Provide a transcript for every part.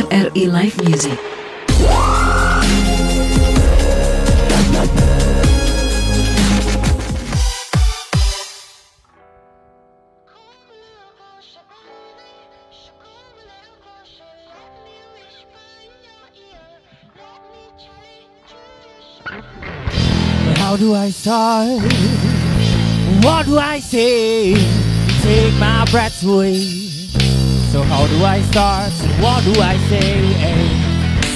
RRI Live Music. How do I start? What do I say? Take my breath away. So how do I start? What do I say?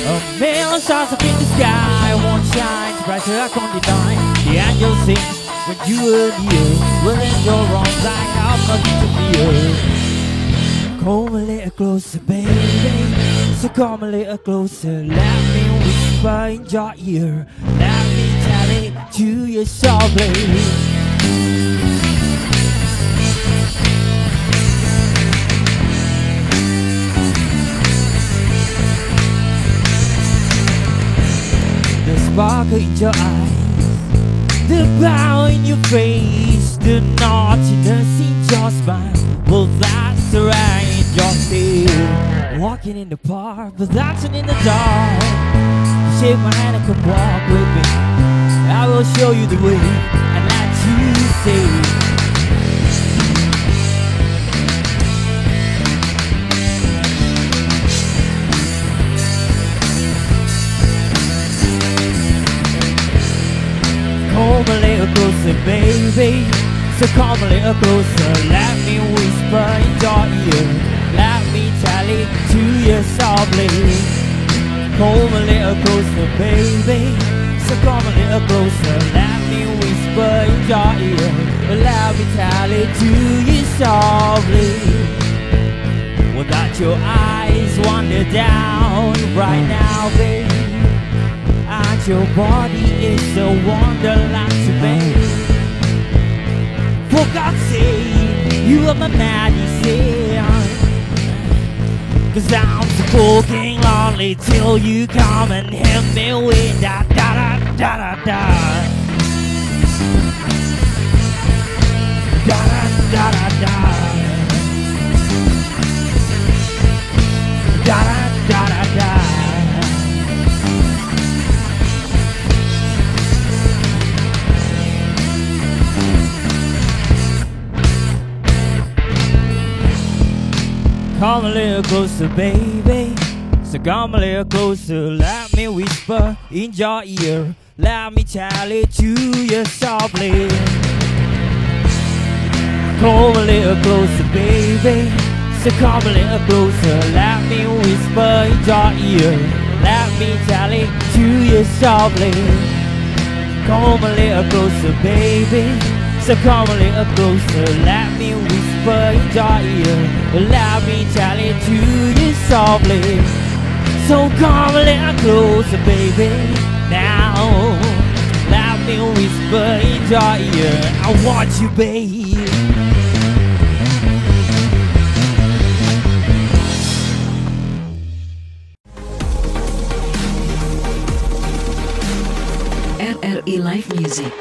A million stars up in the sky, one shines brighter, I can't deny. The angel sings when you are near. Well, in your arms I have nothing to fear. Come a little closer, baby. So come a little closer. Let me whisper in your ear. Let me tell it to you softly. The sparkle in your eyes, the power in your face, the naughtiness in your smile. Well, that's the right in your stare. Walking in the park, but dancing in the dark. Shake my hand and come walk with me. I will show you the way and let you say. Come a little closer, baby. So come a little closer. Let me whisper in your ear. Let me tell it to you softly. Come a little closer, baby. So come a little closer. Let me whisper in your ear. Let me tell it to you softly. Without your eyes wander down right now, baby. And your body is a wonderland to me. For God's sake, you are my medicine. 'Cause I'm so fucking lonely till you come and hit me with that da-da-da-da-da. Da-da-da-da-da. Da-da-da-da-da. Come a little closer, baby. So come a little closer. Let me whisper in your ear. Let me tell it to you softly. Come a little closer, baby. So come a little closer. Let me whisper in your ear. Let me tell it to you softly. Come a little closer, baby. So come a little closer. Let me whisper in your ear. Let me tell it to you softly. So come a little closer, baby. Now, let me whisper in your ear. I want you, babe. RRI Live Music.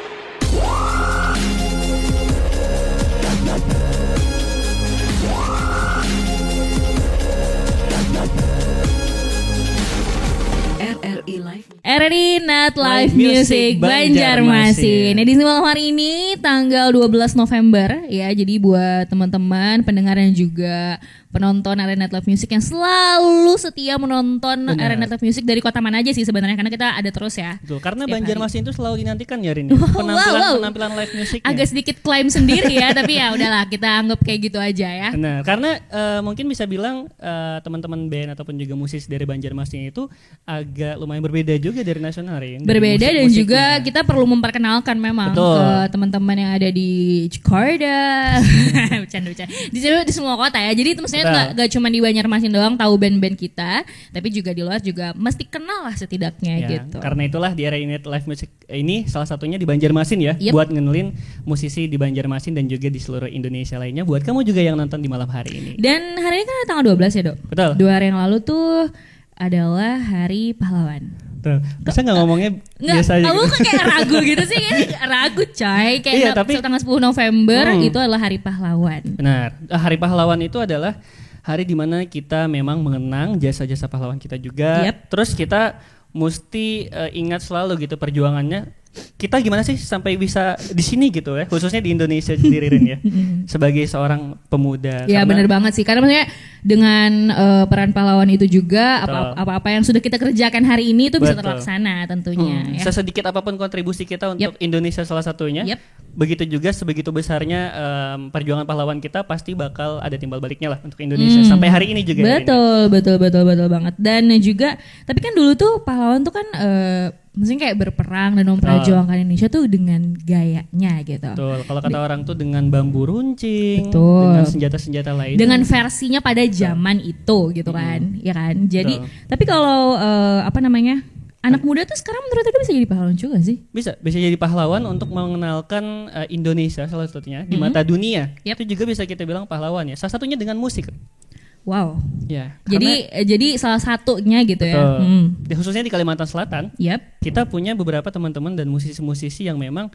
RRI Night Live Music Banjarmasin. Nah, di sini malam hari ini tanggal 12 November ya. Jadi buat teman-teman pendengar dan juga penonton RRI Night Live Music yang selalu setia menonton RRI Night Live Music dari kota mana aja sih sebenarnya, karena kita ada terus ya. Betul, karena Banjarmasin itu selalu dinantikan ya Rin. Penampilan live musiknya. Agak sedikit klaim sendiri ya, tapi ya udahlah kita anggap kayak gitu aja ya. Benar, karena mungkin bisa bilang teman-teman band ataupun juga musisi dari Banjarmasin itu agak lumayan berbeda juga dari nasional Rin. Berbeda dan juga kita perlu memperkenalkan memang ke teman-teman yang ada di Jakarta. Bercanda-bercanda. Di semua kota ya. Jadi maksudnya nggak cuma di Banjarmasin doang tahu band-band kita, tapi juga di luar juga mesti kenal lah setidaknya ya, gitu. Karena itulah di RRI Night Live Music ini salah satunya di Banjarmasin ya, buat ngenalin musisi di Banjarmasin dan juga di seluruh Indonesia lainnya buat kamu juga yang nonton di malam hari ini. Dan hari ini kan tanggal 12 ya, Dok? Betul. 2 hari yang lalu tuh adalah Hari Pahlawan. Tuh, bisa nggak ngomongnya biasa aja? Kamu kok kayak ragu gitu sih? Ragu coy. Kayak iya, tapi tanggal 10 November itu adalah Hari Pahlawan. Benar. Hari Pahlawan itu adalah hari dimana kita memang mengenang jasa-jasa pahlawan kita juga. Terus kita mesti ingat selalu gitu perjuangannya. Kita gimana sih sampai bisa di sini gitu ya, khususnya di Indonesia sendiri Rin ya, sebagai seorang pemuda. Ya benar banget sih, karena maksudnya dengan peran pahlawan itu juga apa-apa yang sudah kita kerjakan hari ini itu bisa terlaksana tentunya. Ya. Sesedikit apapun kontribusi kita untuk Indonesia salah satunya, begitu juga sebegitu besarnya perjuangan pahlawan kita pasti bakal ada timbal baliknya lah untuk Indonesia sampai hari ini juga. Betul banget. Dan juga, tapi kan dulu tuh pahlawan tuh kan maksudnya kayak berperang dan memperjuangkan Indonesia tuh dengan gayanya gitu. Betul. Kalau kata orang tuh dengan bambu runcing, dengan senjata-senjata lain. Dengan versinya pada zaman itu gitu kan, ya kan. Jadi, tapi kalau anak muda tuh sekarang menurut aku bisa jadi pahlawan juga sih. Bisa jadi pahlawan untuk mengenalkan Indonesia salah satunya di mata dunia. Itu juga bisa kita bilang pahlawan ya. Salah satunya dengan musik. Wow. Ya. Jadi salah satunya gitu ya. Khususnya di Kalimantan Selatan. Kita punya beberapa teman-teman dan musisi-musisi yang memang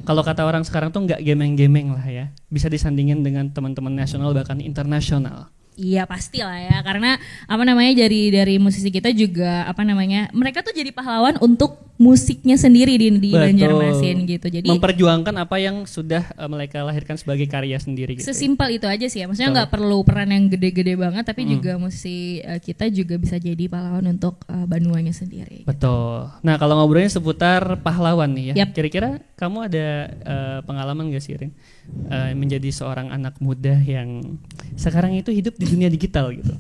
kalau kata orang sekarang tuh nggak gemeng-gemeng lah ya. Bisa disandingin dengan teman-teman nasional bahkan internasional. Iya pasti lah ya, karena dari musisi kita juga mereka tuh jadi pahlawan untuk musiknya sendiri di Banjarmasin gitu. Jadi memperjuangkan apa yang sudah mereka lahirkan sebagai karya sendiri gitu. Sesimpel itu aja sih ya, maksudnya nggak perlu peran yang gede-gede banget, tapi juga musisi kita juga bisa jadi pahlawan untuk Banuanya sendiri. Betul. Nah kalau ngobrolnya seputar pahlawan nih ya, kira-kira kamu ada pengalaman gak sih Rin menjadi seorang anak muda yang sekarang itu hidup di dunia digital gitu?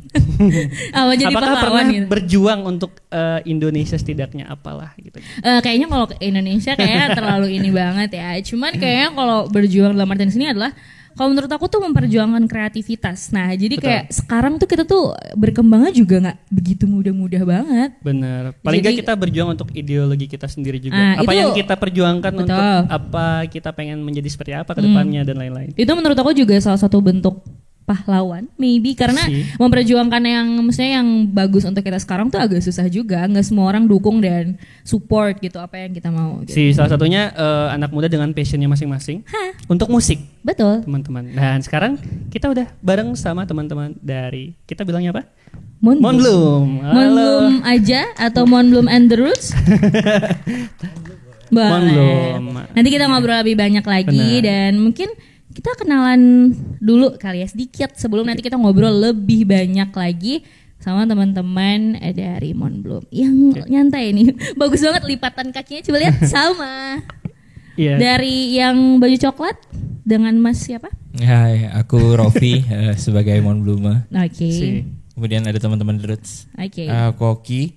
Jadi apakah pernah gitu? berjuang untuk Indonesia setidaknya apalah gitu? Kayaknya kalau ke Indonesia kayaknya terlalu ini banget ya. Cuman kayaknya kalau berjuang dalam artian sini adalah kalau menurut aku tuh memperjuangkan kreativitas. Nah jadi kayak sekarang tuh kita tuh berkembangnya juga nggak begitu mudah-mudah banget. Bener. Paling nggak kita berjuang untuk ideologi kita sendiri juga. Apa yang kita perjuangkan untuk apa kita pengen menjadi seperti apa ke depannya dan lain-lain. Itu menurut aku juga salah satu bentuk pahlawan, maybe karena memperjuangkan yang bagus untuk kita sekarang tuh agak susah juga. Nggak semua orang dukung dan support gitu apa yang kita mau. Gitu. Salah satunya anak muda dengan passionnya masing-masing untuk musik. Betul. Teman-teman. Dan sekarang kita udah bareng sama teman-teman dari kita bilangnya apa? Monbloom aja atau Monbloom and the Roots? Monbloom. Nanti kita ngobrol lebih banyak lagi. Dan mungkin kita kenalan dulu kali ya sedikit sebelum nanti kita ngobrol lebih banyak lagi sama teman-teman dari Monbloom yang nyantai ini. Bagus banget lipatan kakinya, coba lihat sama. Dari yang baju coklat dengan Mas siapa? Hai, aku Rofi sebagai Monbloom. Oke. Kemudian ada teman-teman Roots. Oke. Koki.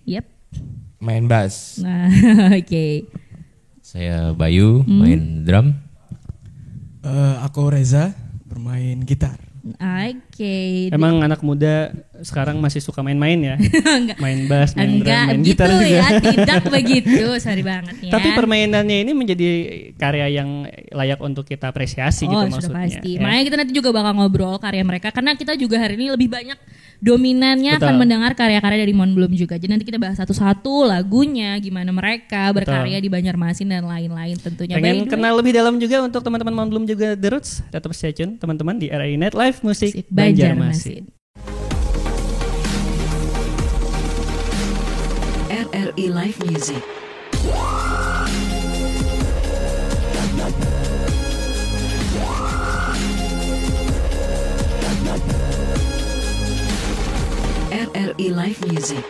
Main bass. Oke. Saya Bayu, main drum. Aku Reza, bermain gitar. Oke. Emang anak muda sekarang masih suka main-main ya? Main bass, main drum, main gitar juga. Ya, tidak begitu, sorry banget ya. Tapi permainannya ini menjadi karya yang layak untuk kita apresiasi gitu maksudnya. Sudah pasti. Makanya kita nanti juga bakal ngobrol karya mereka karena kita juga hari ini lebih banyak dominannya akan mendengar karya-karya dari Monbloom juga. Jadi nanti kita bahas satu-satu lagunya, gimana mereka berkarya di Banjarmasin dan lain-lain tentunya. Pengen kenal lebih dalam juga untuk teman-teman Monbloom juga The Roots. Tetap stay tune teman-teman di RRI Net Live Musik Banjarmasin. RRI Live Music. RRI Live Music.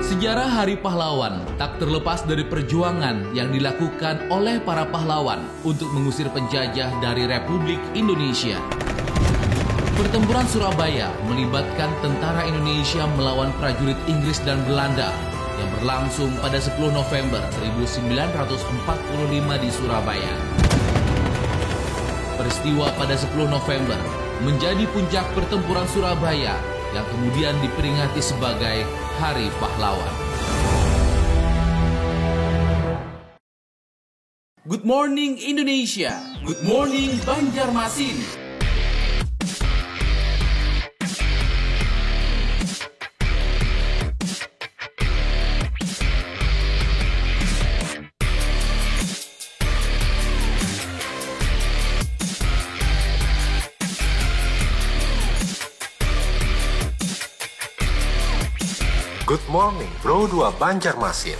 Sejarah Hari Pahlawan tak terlepas dari perjuangan yang dilakukan oleh para pahlawan untuk mengusir penjajah dari Republik Indonesia. Pertempuran Surabaya melibatkan tentara Indonesia melawan prajurit Inggris dan Belanda yang berlangsung pada 10 November 1945 di Surabaya. Peristiwa pada 10 November menjadi puncak pertempuran Surabaya yang kemudian diperingati sebagai Hari Pahlawan. Good morning Indonesia, good morning Banjarmasin. Good Morning Bro 2 Banjarmasin.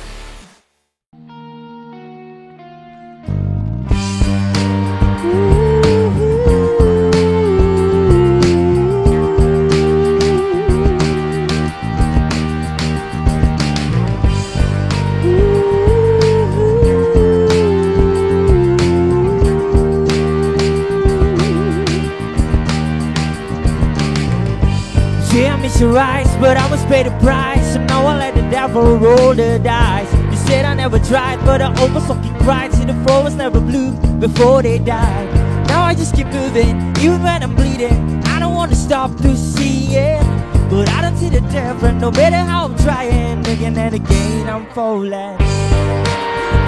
Yeah, I miss your eyes, but I must pay the price. So now I let the devil roll the dice. You said I never tried, but I almost fucking cried. See, the flowers never blew before they died. Now I just keep moving, even when I'm bleeding. I don't want to stop to see it, but I don't see the difference. No matter how I'm trying, again and again I'm falling.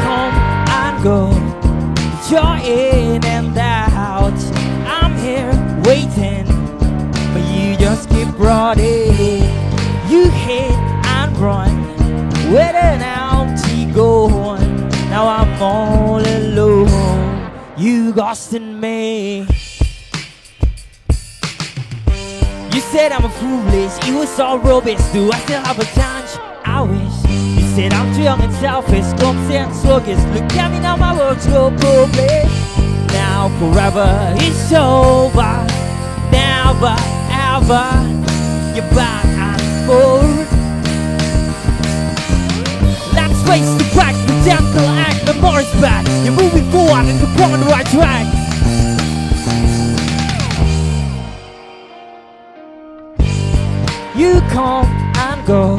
Come and go, you're in and out. I'm here waiting, but you just keep running. You hit and run with an empty goal. Now I'm all alone. You ghosting me. You said I'm a foolish, it was all rubbish. Do I still have a chance? I wish. You said I'm too young and selfish, clumsy and sluggish. Look at me now, my words go public. Now forever it's over. Never ever, you're back and forth. Let's face the fact, the gentle act, the more is bad. You're moving forward and you're on the right track. You come and go,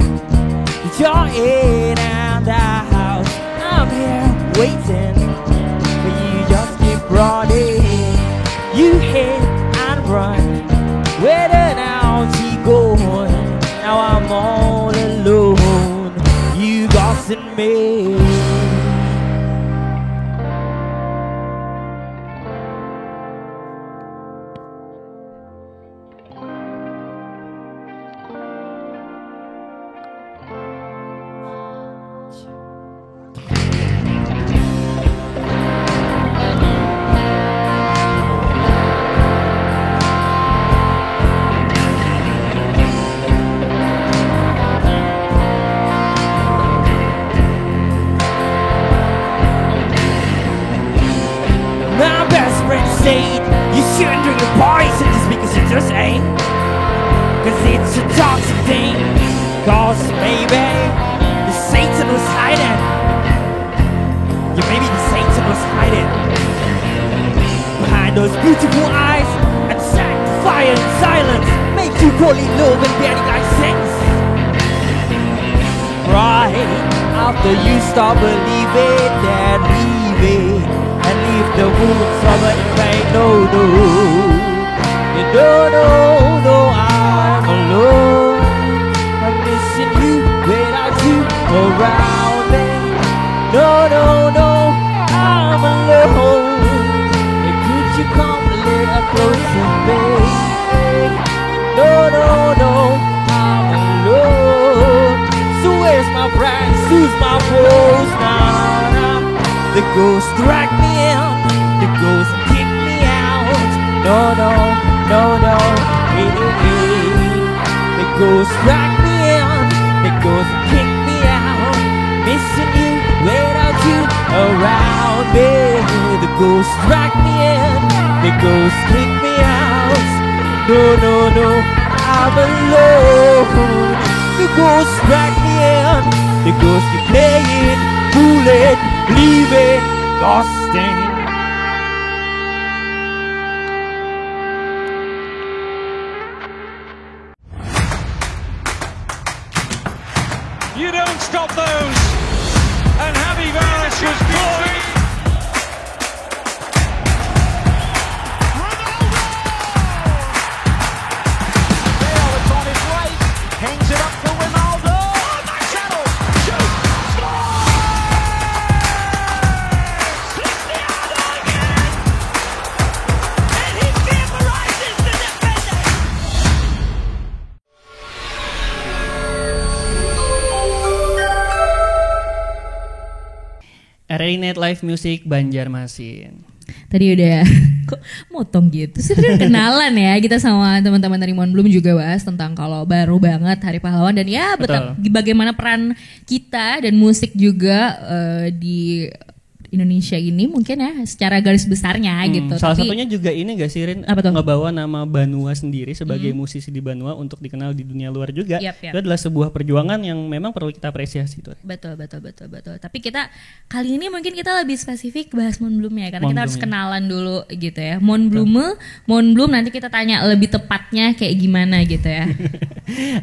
you're in and out. I'm here waiting, but you just keep running. You hit and run with an empty goal. Now I'm all alone. You ghosting me. You shouldn't drink your poison just because you just ain't. Cause it's a toxic thing. Cause maybe the Satan was hiding. Yeah, maybe the Satan was hiding behind those beautiful eyes. And sanctify and silence make you call it love and barely like sense. Right after you stop believing, then leave it. And leave the wounds of a pain. No, no, I'm alone. I'm missing you without you around me. No, I'm alone. And could you come a little closer, baby? No, I'm alone. So where's my friends? Who's my foes now? The ghost drag me in, the ghost kick me out. No, hey. The ghost drag me in, the ghost kick me out. Missing you without you around me. The ghost drag me in, the ghost kick me out. No, I'm alone. The ghost drag me in, the ghost keep playing, fooling, leaving, ghosting. You don't stop those. And Javi Vargas was glory. On his way, hangs it up to Ronaldo. Oh, Marcelo, shoot, Cristiano again, and he vaporizes the defender. RRI Net Live Music Banjarmasin. Tadi udah kok motong gitu sih, tadi udah kenalan ya kita sama teman-teman dari Monbloom, juga bahas tentang kalau baru banget Hari Pahlawan dan ya bagaimana peran kita dan musik juga di Indonesia ini mungkin ya secara garis besarnya gitu. Salah satunya juga ini gak sih Rin, apa tuh? ngebawa nama Banua sendiri sebagai musisi di Banua untuk dikenal di dunia luar juga. Yap. Itu adalah sebuah perjuangan yang memang perlu kita apresiasi tuh. Betul. Tapi kita kali ini mungkin kita lebih spesifik bahas Monbloom ya, karena kita harus kenalan dulu gitu ya. Monbloom nanti kita tanya lebih tepatnya kayak gimana gitu ya.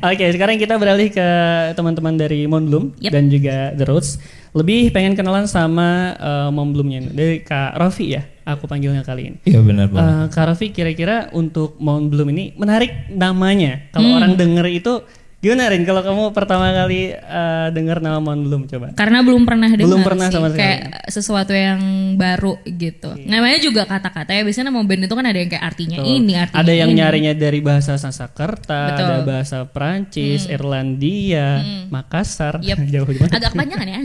Oke, sekarang kita beralih ke teman-teman dari Monbloom dan juga The Roots. Lebih pengen kenalan sama Monbloomnya dari Kak Rofi ya, aku panggilnya kali ini. Iya benar banget. Kak Rofi, kira-kira untuk Monbloom ini menarik namanya. Kalau orang denger itu gimana Rin? Kalau kamu pertama kali denger nama Monbloom coba? Karena belum pernah dengar. Belum pernah sih, sama sekali. kayak sesuatu yang baru gitu. Namanya juga kata-kata ya, biasanya nama band itu kan ada yang kayak artinya ini, artinya ada yang ini. nyarinya dari bahasa Sanskerta, Betul. ada bahasa Prancis, Irlandia, Makassar. Jauh banget. Agak panjang kan ya.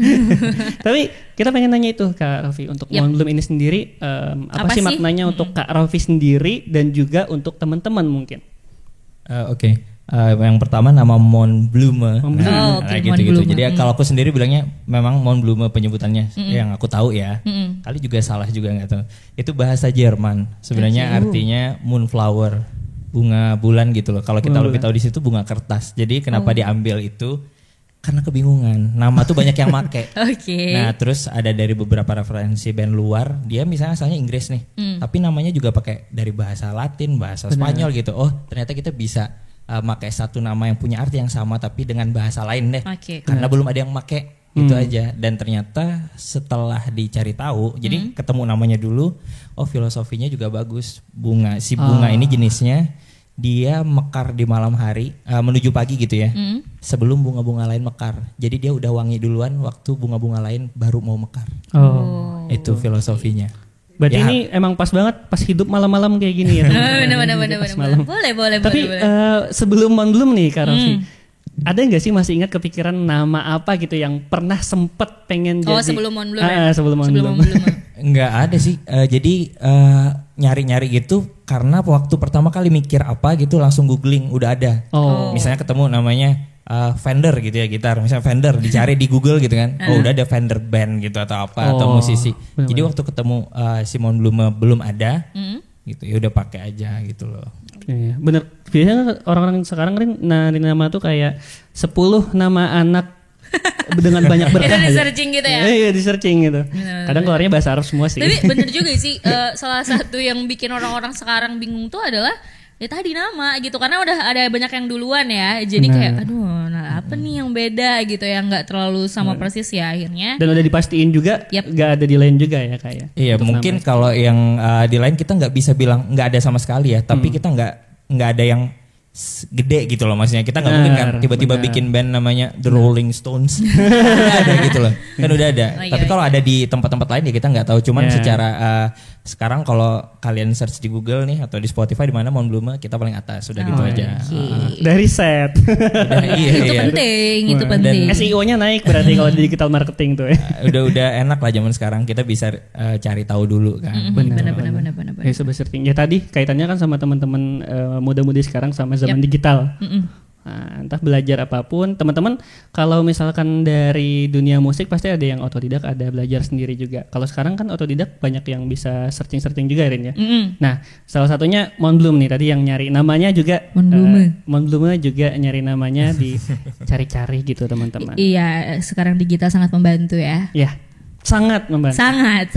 Tapi kita pengen nanya itu Kak Rofi, untuk Monbloom ini sendiri apa sih maknanya untuk Kak Rofi sendiri dan juga untuk teman-teman mungkin? Oke. Yang pertama nama Monbloom. Gitu. Monbloom. Jadi kalau aku sendiri bilangnya memang Monbloom penyebutannya yang aku tahu ya. Kali juga salah juga nggak tahu. Itu bahasa Jerman. Sebenarnya artinya moonflower, bunga bulan gitu loh. Kalau kita lebih tahu di situ bunga kertas. Jadi kenapa diambil itu? Karena kebingungan. Nama tuh banyak yang make. Nah, terus ada dari beberapa referensi band luar, dia misalnya asalnya Inggris nih. Tapi namanya juga pakai dari bahasa Latin, bahasa Spanyol gitu. Oh, ternyata kita bisa pakai satu nama yang punya arti yang sama tapi dengan bahasa lain deh. Karena belum ada yang make itu aja. Dan ternyata setelah dicari tahu, jadi ketemu namanya dulu, oh filosofinya juga bagus. Bunga ini jenisnya dia mekar di malam hari menuju pagi gitu ya. Sebelum bunga-bunga lain mekar. Jadi dia udah wangi duluan waktu bunga-bunga lain baru mau mekar. Itu filosofinya. Berarti ini emang pas banget pas hidup malam-malam kayak gini ya. Benar. Boleh. Tapi sebelum Monbloom nih Kak Rofi, ada nggak sih masih ingat kepikiran nama apa gitu yang pernah sempet pengen jadi? Sebelum Monbloom Sebelum Monbloom. Nggak ada sih. Jadi nyari-nyari gitu karena waktu pertama kali mikir apa gitu langsung googling udah ada. Misalnya ketemu namanya Fender gitu ya, gitar misalnya Fender, dicari di Google gitu kan. Udah ada Fender band gitu atau apa atau musisi. Jadi waktu ketemu si Monbloom belum ada gitu ya udah pakai aja gitu loh. Iya, bener. Biasanya orang-orang sekarang kan nama tuh kayak 10 nama anak dengan banyak berkah. Itu di searching gitu ya? Iya, di searching gitu. Kadang keluarnya bahasa Arab semua sih. Tapi bener juga sih, salah satu yang bikin orang-orang sekarang bingung tuh adalah ya tadi nama gitu, karena udah ada banyak yang duluan ya, jadi kayak aduh apa nih yang beda gitu, yang nggak terlalu sama persis ya akhirnya. Dan udah dipastiin juga nggak ada di lain juga ya kayak. Iya mungkin kalau yang di lain kita nggak bisa bilang nggak ada sama sekali ya, tapi kita nggak ada yang gede gitu loh, maksudnya kita nggak mungkin kan tiba-tiba bikin band namanya The Rolling Stones. Ada gitu loh, kan udah ada. Tapi kalau ada di tempat-tempat lain ya kita nggak tahu. Cuman secara sekarang kalau kalian search di Google nih atau di Spotify di mana Monbloom kita paling atas, sudah gitu aja. Dari set. Itu penting, itu penting. SEO-nya naik berarti kalau di digital marketing tuh ya. Udah enak lah zaman sekarang, kita bisa cari tahu dulu kan. Benar. Ya sobat searching. Ya tadi kaitannya kan sama teman-teman muda-mudi sekarang sama zaman digital. Nah, entah belajar apapun, teman-teman kalau misalkan dari dunia musik pasti ada yang otodidak, ada belajar sendiri juga. Kalau sekarang kan otodidak banyak yang bisa searching juga Rin ya. Nah, salah satunya Monbloom nih tadi yang nyari namanya juga. Monbloom juga nyari namanya dicari-cari gitu teman-teman. Iya, sekarang digital sangat membantu ya. Iya. Sangat membantu. Sangat.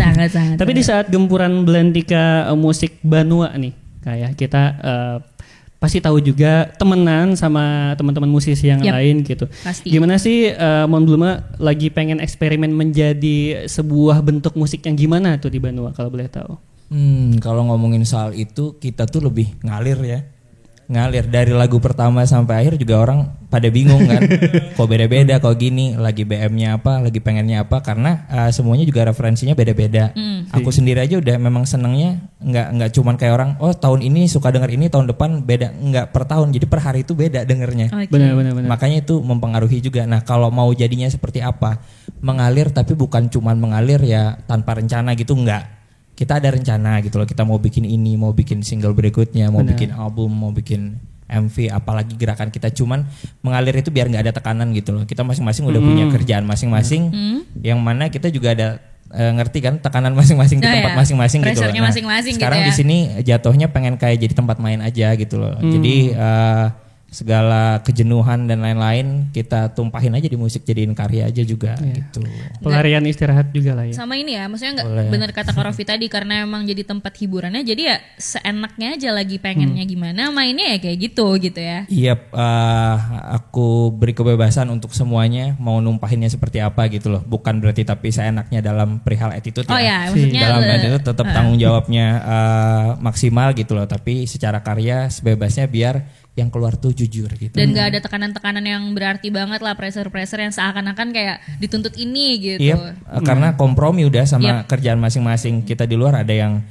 Tapi di saat gempuran belantika musik Banua nih, kayak kita pasti tahu juga temenan sama teman-teman musisi yang lain gitu. Pasti. Gimana sih Monbloom lagi pengen eksperimen menjadi sebuah bentuk musik yang gimana tuh di Banua kalau boleh tahu? Kalau ngomongin soal itu kita tuh lebih ngalir ya. Ngalir dari lagu pertama sampai akhir juga orang pada bingung kan. Kok beda-beda, kok gini, lagi BM-nya apa, lagi pengennya apa, karena semuanya juga referensinya beda-beda. Aku sendiri aja udah memang senengnya nggak cuman kayak orang, oh tahun ini suka denger ini, tahun depan beda, nggak per tahun, jadi per hari itu beda dengernya. Benar. Makanya itu mempengaruhi juga. Nah kalau mau jadinya seperti apa, mengalir tapi bukan cuman mengalir ya tanpa rencana gitu, nggak. kita ada rencana gitu loh, kita mau bikin ini, mau bikin single berikutnya, mau Benar. bikin album, mau bikin MV, apalagi gerakan kita cuman mengalir itu biar nggak ada tekanan gitu loh. Kita masing-masing udah punya kerjaan masing-masing, yang mana kita juga ada ngerti kan tekanan masing-masing di Oh, tempat iya. masing-masing gitu loh. Pressure-nya masing-masing gitu sekarang ya. di sini jatuhnya pengen kayak jadi tempat main aja gitu loh. Jadi segala kejenuhan dan lain-lain kita tumpahin aja di musik, jadiin karya aja juga gitu. Pelarian istirahat juga lah ya. Sama ini ya, maksudnya nggak Boleh. benar kata Kak Rofi tadi, karena emang jadi tempat hiburannya, jadi ya seenaknya aja lagi pengennya gimana mainnya ya kayak gitu ya. Iya, aku beri kebebasan untuk semuanya mau numpahinnya seperti apa gitu loh. Bukan berarti tapi seenaknya dalam perihal attitude Oh ya, ya. maksudnya Dalam attitude tetap tanggung jawabnya maksimal gitu loh. Tapi secara karya sebebasnya biar yang keluar tuh jujur gitu. dan nggak ada tekanan-tekanan yang berarti banget lah, pressure yang seakan-akan kayak dituntut ini gitu. Iya, karena kompromi udah sama kerjaan masing-masing. Kita di luar ada yang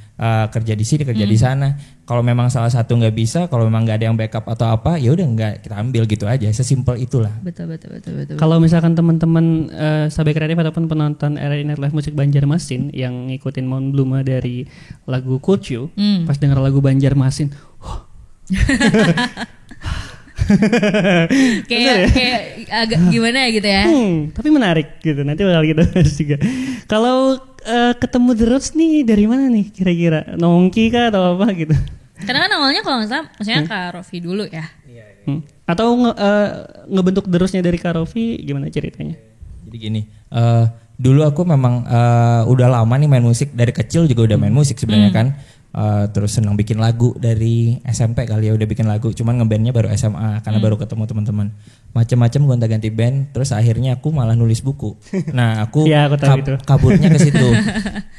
kerja di sini, kerja di sana. Kalau memang salah satu nggak bisa, kalau memang nggak ada yang backup atau apa, ya udah nggak kita ambil gitu aja. Sesimpel itulah. Betul. Kalau misalkan teman-teman sahabat kreatif ataupun penonton RRI Nightlife Musik Banjarmasin yang ngikutin Mount Bluma dari lagu Kulcu, pas denger lagu Banjarmasin, kayak agak gimana gitu ya. tapi menarik gitu. Nanti bakal kita bahas juga. Kalau ketemu The Roots nih dari mana nih kira-kira? Nongki kah atau apa gitu? Karena kan awalnya kalau nggak salah, maksudnya Kak Rofi dulu ya. Atau ngebentuk The Roots-nya dari Kak Rofi gimana ceritanya? Jadi gini, dulu aku memang udah lama nih main musik, dari kecil juga udah main musik sebenarnya kan. Terus senang bikin lagu dari SMP kali ya, udah bikin lagu, cuman ngebandnya baru SMA karena baru ketemu teman-teman. Macam-macam gonta-ganti band, terus akhirnya aku malah nulis buku. Nah, aku, Ya, aku tahu itu. kaburnya ke situ.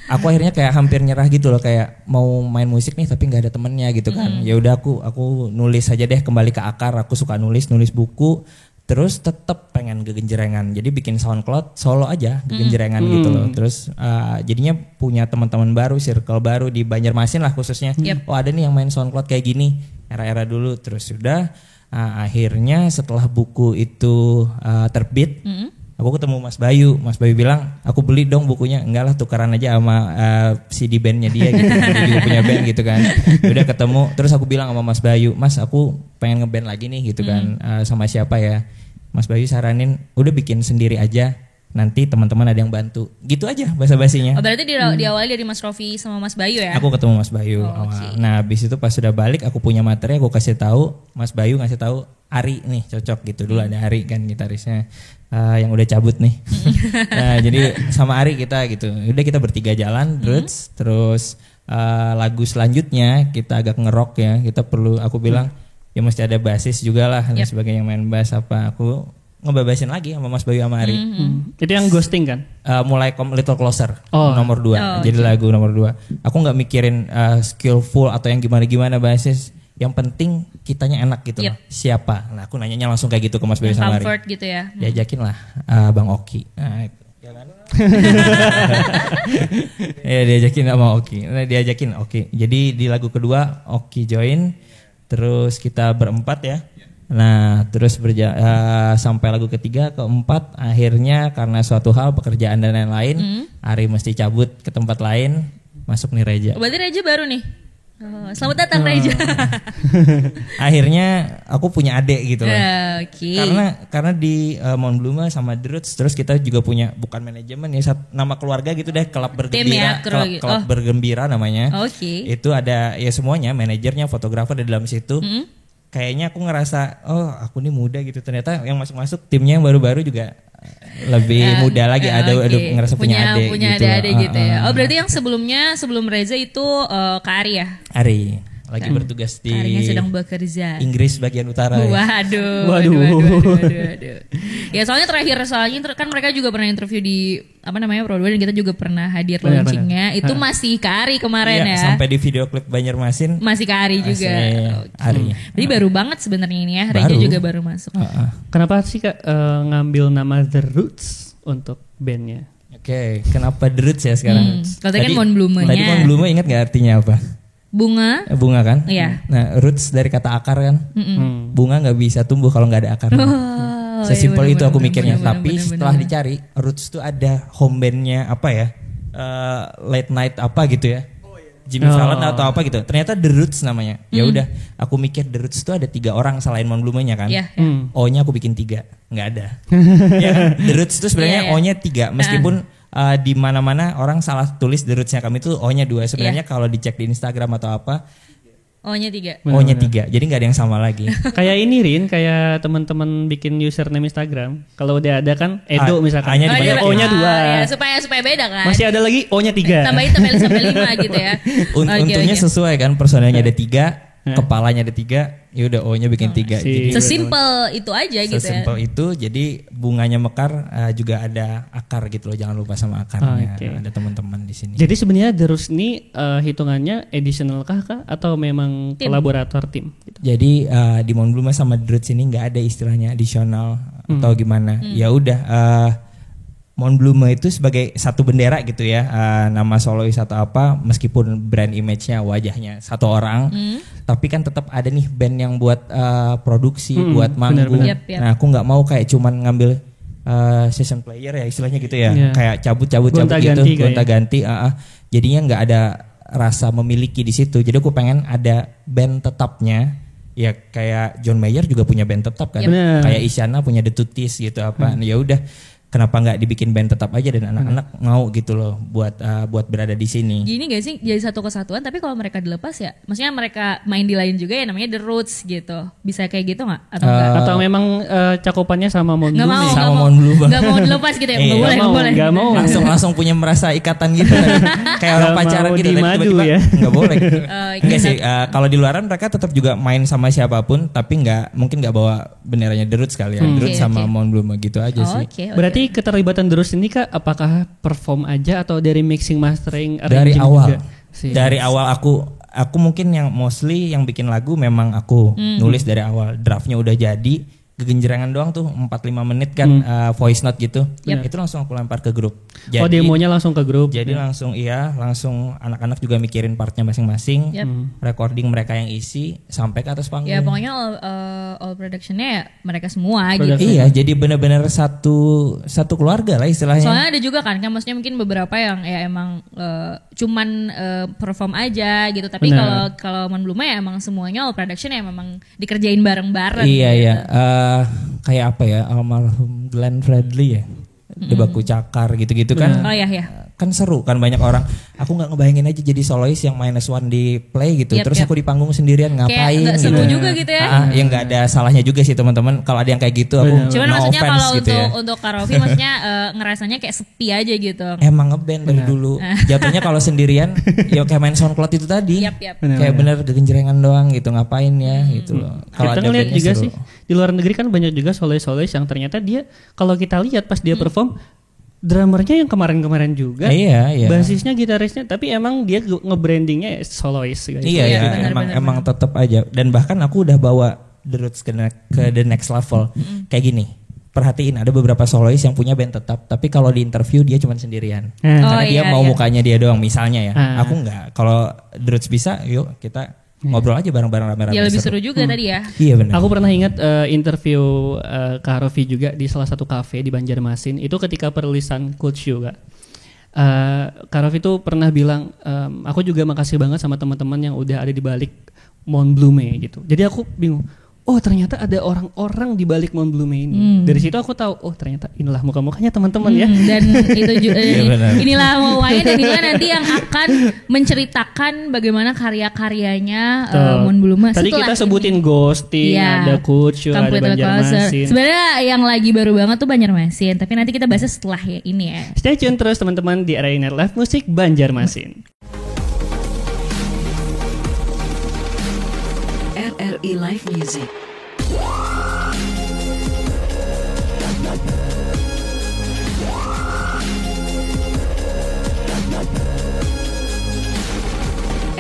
Aku akhirnya kayak hampir nyerah gitu loh, kayak mau main musik nih tapi nggak ada temennya gitu kan. Ya udah aku nulis aja deh, kembali ke akar. Aku suka nulis buku. Terus tetap pengen gegenjerengan, jadi bikin SoundCloud solo aja gegenjerengan gitu loh. Terus jadinya punya teman-teman baru, circle baru di Banjarmasin lah khususnya. Oh ada nih yang main SoundCloud kayak gini, era-era dulu. Terus sudah akhirnya setelah buku itu terbit, aku ketemu Mas Bayu. Mas Bayu bilang, aku beli dong bukunya. Enggak lah, tukaran aja sama CD bandnya dia gitu. Dia juga punya band gitu kan. Udah ketemu, terus aku bilang sama Mas Bayu, Mas aku pengen ngeband lagi nih gitu kan. Sama siapa ya? Mas Bayu saranin, udah bikin sendiri aja. Nanti teman-teman ada yang bantu. Gitu aja basa-basinya. Oh berarti diawali dari Mas Rofi sama Mas Bayu ya? Aku ketemu Mas Bayu. Okay. Nah, habis itu pas sudah balik aku punya materi, aku kasih tahu, Mas Bayu ngasih tahu Ari nih cocok gitu. Dulu ada Ari kan gitarisnya yang udah cabut nih. Nah, jadi sama Ari kita gitu. Udah kita bertiga jalan terus lagu selanjutnya kita agak ngerok ya. Kita perlu, aku bilang ya mesti ada basis juga lah dan sebagainya, yang main bass apa. Aku ngebebasin lagi sama Mas Bayu sama Ari. Itu yang ghosting kan? Mulai Little Closer nomor 2. Oh, jadi lagu nomor 2. Aku nggak mikirin skillful atau yang gimana basis. Yang penting kitanya enak gitu loh. Siapa? Nah, aku nanyanya langsung kayak gitu ke Mas Bayu sama Ari. Comfort gitu ya. Diajakin lah Bang Oki. Nah, ya diajakin sama Oki. Nah, diajakin Oki. Jadi di lagu kedua Oki join. Terus kita berempat ya. Nah, terus sampai lagu ketiga, keempat, akhirnya karena suatu hal, pekerjaan dan lain-lain, Ari mesti cabut ke tempat lain, masuk nih Reja. Berarti Reja baru nih. Oh, selamat datang Reja. Akhirnya aku punya adik gitu loh. Oke. Karena di Mount Bluma sama The Roots, terus kita juga punya bukan manajemen ya, nama keluarga gitu deh, klub bergembira, klub bergembira namanya. Oke. Itu ada ya semuanya, manajernya, fotografer di dalam situ. Kayaknya aku ngerasa, oh aku nih muda gitu. Ternyata yang masuk-masuk timnya yang baru-baru juga lebih muda lagi. Ada ngerasa punya adik gitu ya. Oh berarti yang sebelum Reza itu Kak Ari ya? Ari lagi bertugas di Ari yang sedang bekerja Inggris bagian utara. Waduh. Ya soalnya kan mereka juga pernah interview di Pro 2 dan kita juga pernah hadir launchingnya. Itu masih Kak Ari kemarin ya. Sampai di video klip Banjarmasin masih Kak Ari juga. Ari. Jadi baru banget sebenarnya ini ya. Reja juga baru masuk. Kenapa sih Kak ngambil nama The Roots untuk bandnya? Oke, kenapa The Roots ya sekarang? Kalau tadi kan Mount Bluma-nya. Tadi Mount Bluma ingat gak artinya apa? Bunga. Bunga kan? Iya. Nah, roots dari kata akar kan. Bunga nggak bisa tumbuh kalau nggak ada akarnya. Sesimpel itu aku mikirnya. Tapi setelah dicari, roots tuh ada home bandnya apa ya? Late night apa gitu ya? Jimmy Fallon atau apa gitu. Ternyata The Roots namanya. Ya udah, aku mikir The Roots itu ada 3 orang selain Mon Blume-nya kan. O-nya aku bikin 3, nggak ada. Ya kan? The Roots itu sebenarnya O-nya 3, meskipun di mana-mana orang salah tulis The Roots-nya, kami itu O-nya 2. Sebenarnya kalau dicek di Instagram atau apa, O-nya 3. O-nya 3. Jadi nggak ada yang sama lagi. Kayak ini Rin, kayak teman-teman bikin username Instagram. Kalau udah ada kan Edo misalkan. A-nya dibanyakin. O-nya 2. Ya, supaya beda kan. Masih ada lagi O-nya 3. Tambahin sampai 5 gitu ya. Untungnya sesuai kan, personelnya ada 3, kepalanya ada 3, ya udah O-nya bikin 3. Jadi sesimpel itu aja gitu ya. Sesimpel itu, jadi bunganya mekar juga ada akar gitu loh, jangan lupa sama akarnya. Ada teman-teman di sini. Jadi sebenarnya The Roots ini hitungannya additional kah atau memang kolaborator tim? Gitu? Jadi di Mon Blume sama The Roots ini nggak ada istilahnya additional atau gimana. Ya udah, Mon Blume itu sebagai satu bendera gitu ya, nama solois atau apa, meskipun brand image-nya wajahnya satu orang, tapi kan tetap ada nih band yang buat produksi, buat manggung. Nah aku nggak mau kayak cuman ngambil session player ya istilahnya gitu ya, kayak cabut gitu, gonta-ganti. Jadinya nggak ada rasa memiliki di situ. Jadi aku pengen ada band tetapnya. Ya kayak John Mayer juga punya band tetap kan, kayak Isyana punya The Tutis gitu apa. Nah, ya udah, kenapa nggak dibikin band tetap aja dan anak-anak mau gitu loh buat berada di sini. Gini gak sih, jadi satu kesatuan, tapi kalau mereka dilepas ya, maksudnya mereka main di lain juga ya, namanya The Roots gitu. Bisa kayak gitu nggak? Atau enggak? Atau memang cakupannya sama Mon Blume? Sama Mon Blume. Nggak mau dilepas gitu ya? Nggak boleh. Nggak mau. Langsung punya merasa ikatan gitu. Kayak orang pacaran gitu. Tiba-tiba ya? Nggak boleh. Enggak sih, kalau di luaran mereka tetap juga main sama siapapun, tapi mungkin nggak bawa benderanya The Roots kali ya. The Roots sama Mon Blume gitu aja sih. Berarti keterlibatan The Roots ini Kak, apakah perform aja atau dari mixing mastering dari awal juga? Dari awal aku mungkin yang mostly yang bikin lagu memang aku nulis dari awal, draftnya udah jadi, kegenjerangan doang tuh 4-5 menit kan, voice note gitu. Itu langsung aku lempar ke grup. Jadi, demonya langsung ke grup. Jadi langsung anak-anak juga mikirin partnya masing-masing, recording mereka yang isi sampai ke atas panggung. Ya pokoknya all productionnya ya mereka semua gitu. Iya, jadi benar-benar satu keluarga lah istilahnya. Soalnya ada juga kan maksudnya mungkin beberapa yang ya emang cuman perform aja gitu, tapi kalau Mon Blume ya emang semuanya all production ya memang dikerjain bareng-bareng. Iya gitu. iya. Kayak apa ya, almarhum Glenn Fredly ya, Debaku Cakar gitu-gitu kan. Oh iya. Kan seru kan, banyak orang. Aku nggak ngebayangin aja jadi solois yang -1 di play gitu, terus aku di panggung sendirian ngapain kayak gak gitu. seru juga gitu ya. Yang nggak ada salahnya juga sih teman-teman. Kalau ada yang kayak gitu, aku cuman no maksudnya offense kalau gitu ya. untuk karaoke maksudnya ngerasanya kayak sepi aja gitu. Emang ngeband dari dulu. Jatuhnya kalau sendirian, ya kayak main SoundCloud itu tadi. Kayak bener kegenjerengan doang gitu, ngapain ya gitu loh. Kalau kita ngeliat juga seru sih di luar negeri kan banyak juga solois-solois yang ternyata dia kalau kita lihat pas dia perform, drummernya yang kemarin-kemarin juga, basisnya, gitarisnya, tapi emang dia nge-brandingnya solois. Guys. Iya, emang tetap aja. Dan bahkan aku udah bawa The Roots ke the next level. Kayak gini, perhatiin ada beberapa solois yang punya band tetap, tapi kalau di interview dia cuma sendirian. Karena dia mau mukanya dia doang misalnya ya. Aku enggak. Kalau The Roots bisa, yuk kita ngobrol aja bareng-bareng rame-rame. Ya lebih seru juga tadi ya. Iya benar. Aku pernah ingat interview Kak Rofi juga di salah satu kafe di Banjarmasin. Itu ketika perilisan Cold Shoe Kak. Kak Rofi itu pernah bilang, aku juga makasih banget sama teman-teman yang udah ada di balik Mon Blume gitu. Jadi aku bingung, oh ternyata ada orang-orang di balik Mon Blume ini. Dari situ aku tahu, oh ternyata inilah muka-mukanya teman-teman ya. Dan itu juga inilah Wawaya, dan inilah nanti yang akan menceritakan bagaimana karya-karyanya Mon Blume. Tadi kita sebutin Ghosting, ada Kucu, ada Banjarmasin. Sebenarnya yang lagi baru banget tuh Banjarmasin, tapi nanti kita bahasnya setelah ya ini ya. Stay tune terus teman-teman di RRI Night Live Musik Banjarmasin. RRI Live Music.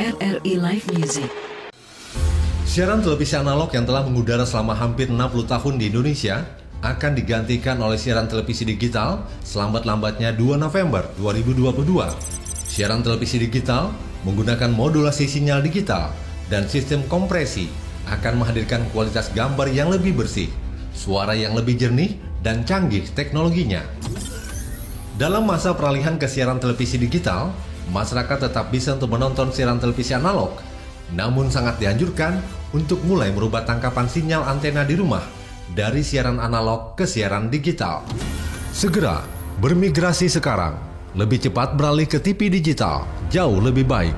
RRI Live Music. Siaran televisi analog yang telah mengudara selama hampir 60 tahun di Indonesia akan digantikan oleh siaran televisi digital selambat-lambatnya 2 November 2022. Siaran televisi digital menggunakan modulasi sinyal digital dan sistem kompresi akan menghadirkan kualitas gambar yang lebih bersih, suara yang lebih jernih, dan canggih teknologinya. Dalam masa peralihan ke siaran televisi digital, masyarakat tetap bisa untuk menonton siaran televisi analog. Namun sangat dianjurkan untuk mulai merubah tangkapan sinyal antena di rumah dari siaran analog ke siaran digital. Segera bermigrasi sekarang. Lebih cepat beralih ke TV digital, jauh lebih baik.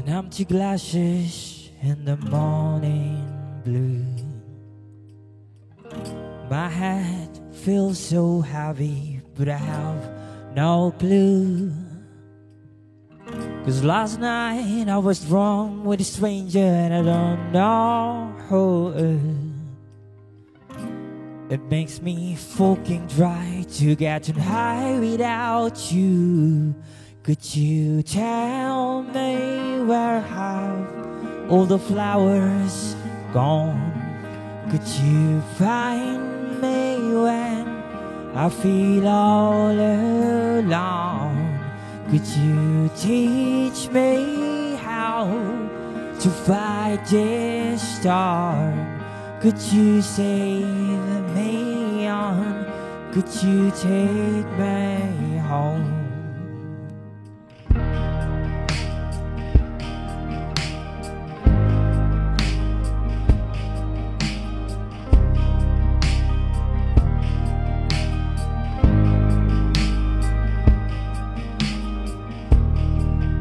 An empty glasses in the morning blue. My head feels so heavy, but I have no clue. 'Cause last night I was wrong with a stranger and I don't know who. It makes me fucking dry to get high without you. Could you tell me where have all the flowers gone? Could you find me when I feel all alone? Could you teach me how to fight this storm? Could you save me on? Could you take me home?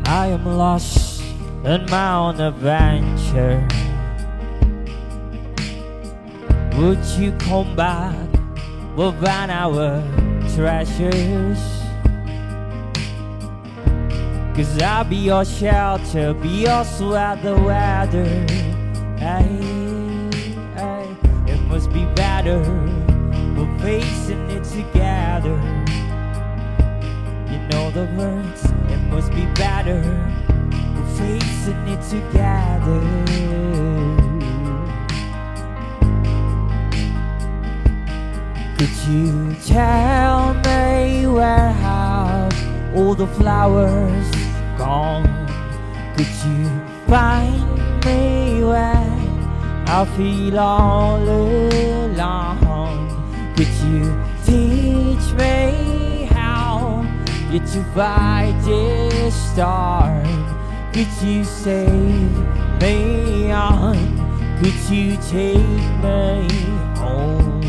I am lost in my own adventure. Would you come back with one our treasures? 'Cause I'll be your shelter, be your sweater weather. Hey, hey, it must be better, we're facing it together. You know the words, it must be better, we're facing it together. Could you tell me where have all the flowers gone? Could you find me when I feel all alone? Could you teach me how to fight this storm? Could you save me on? Could you take me home?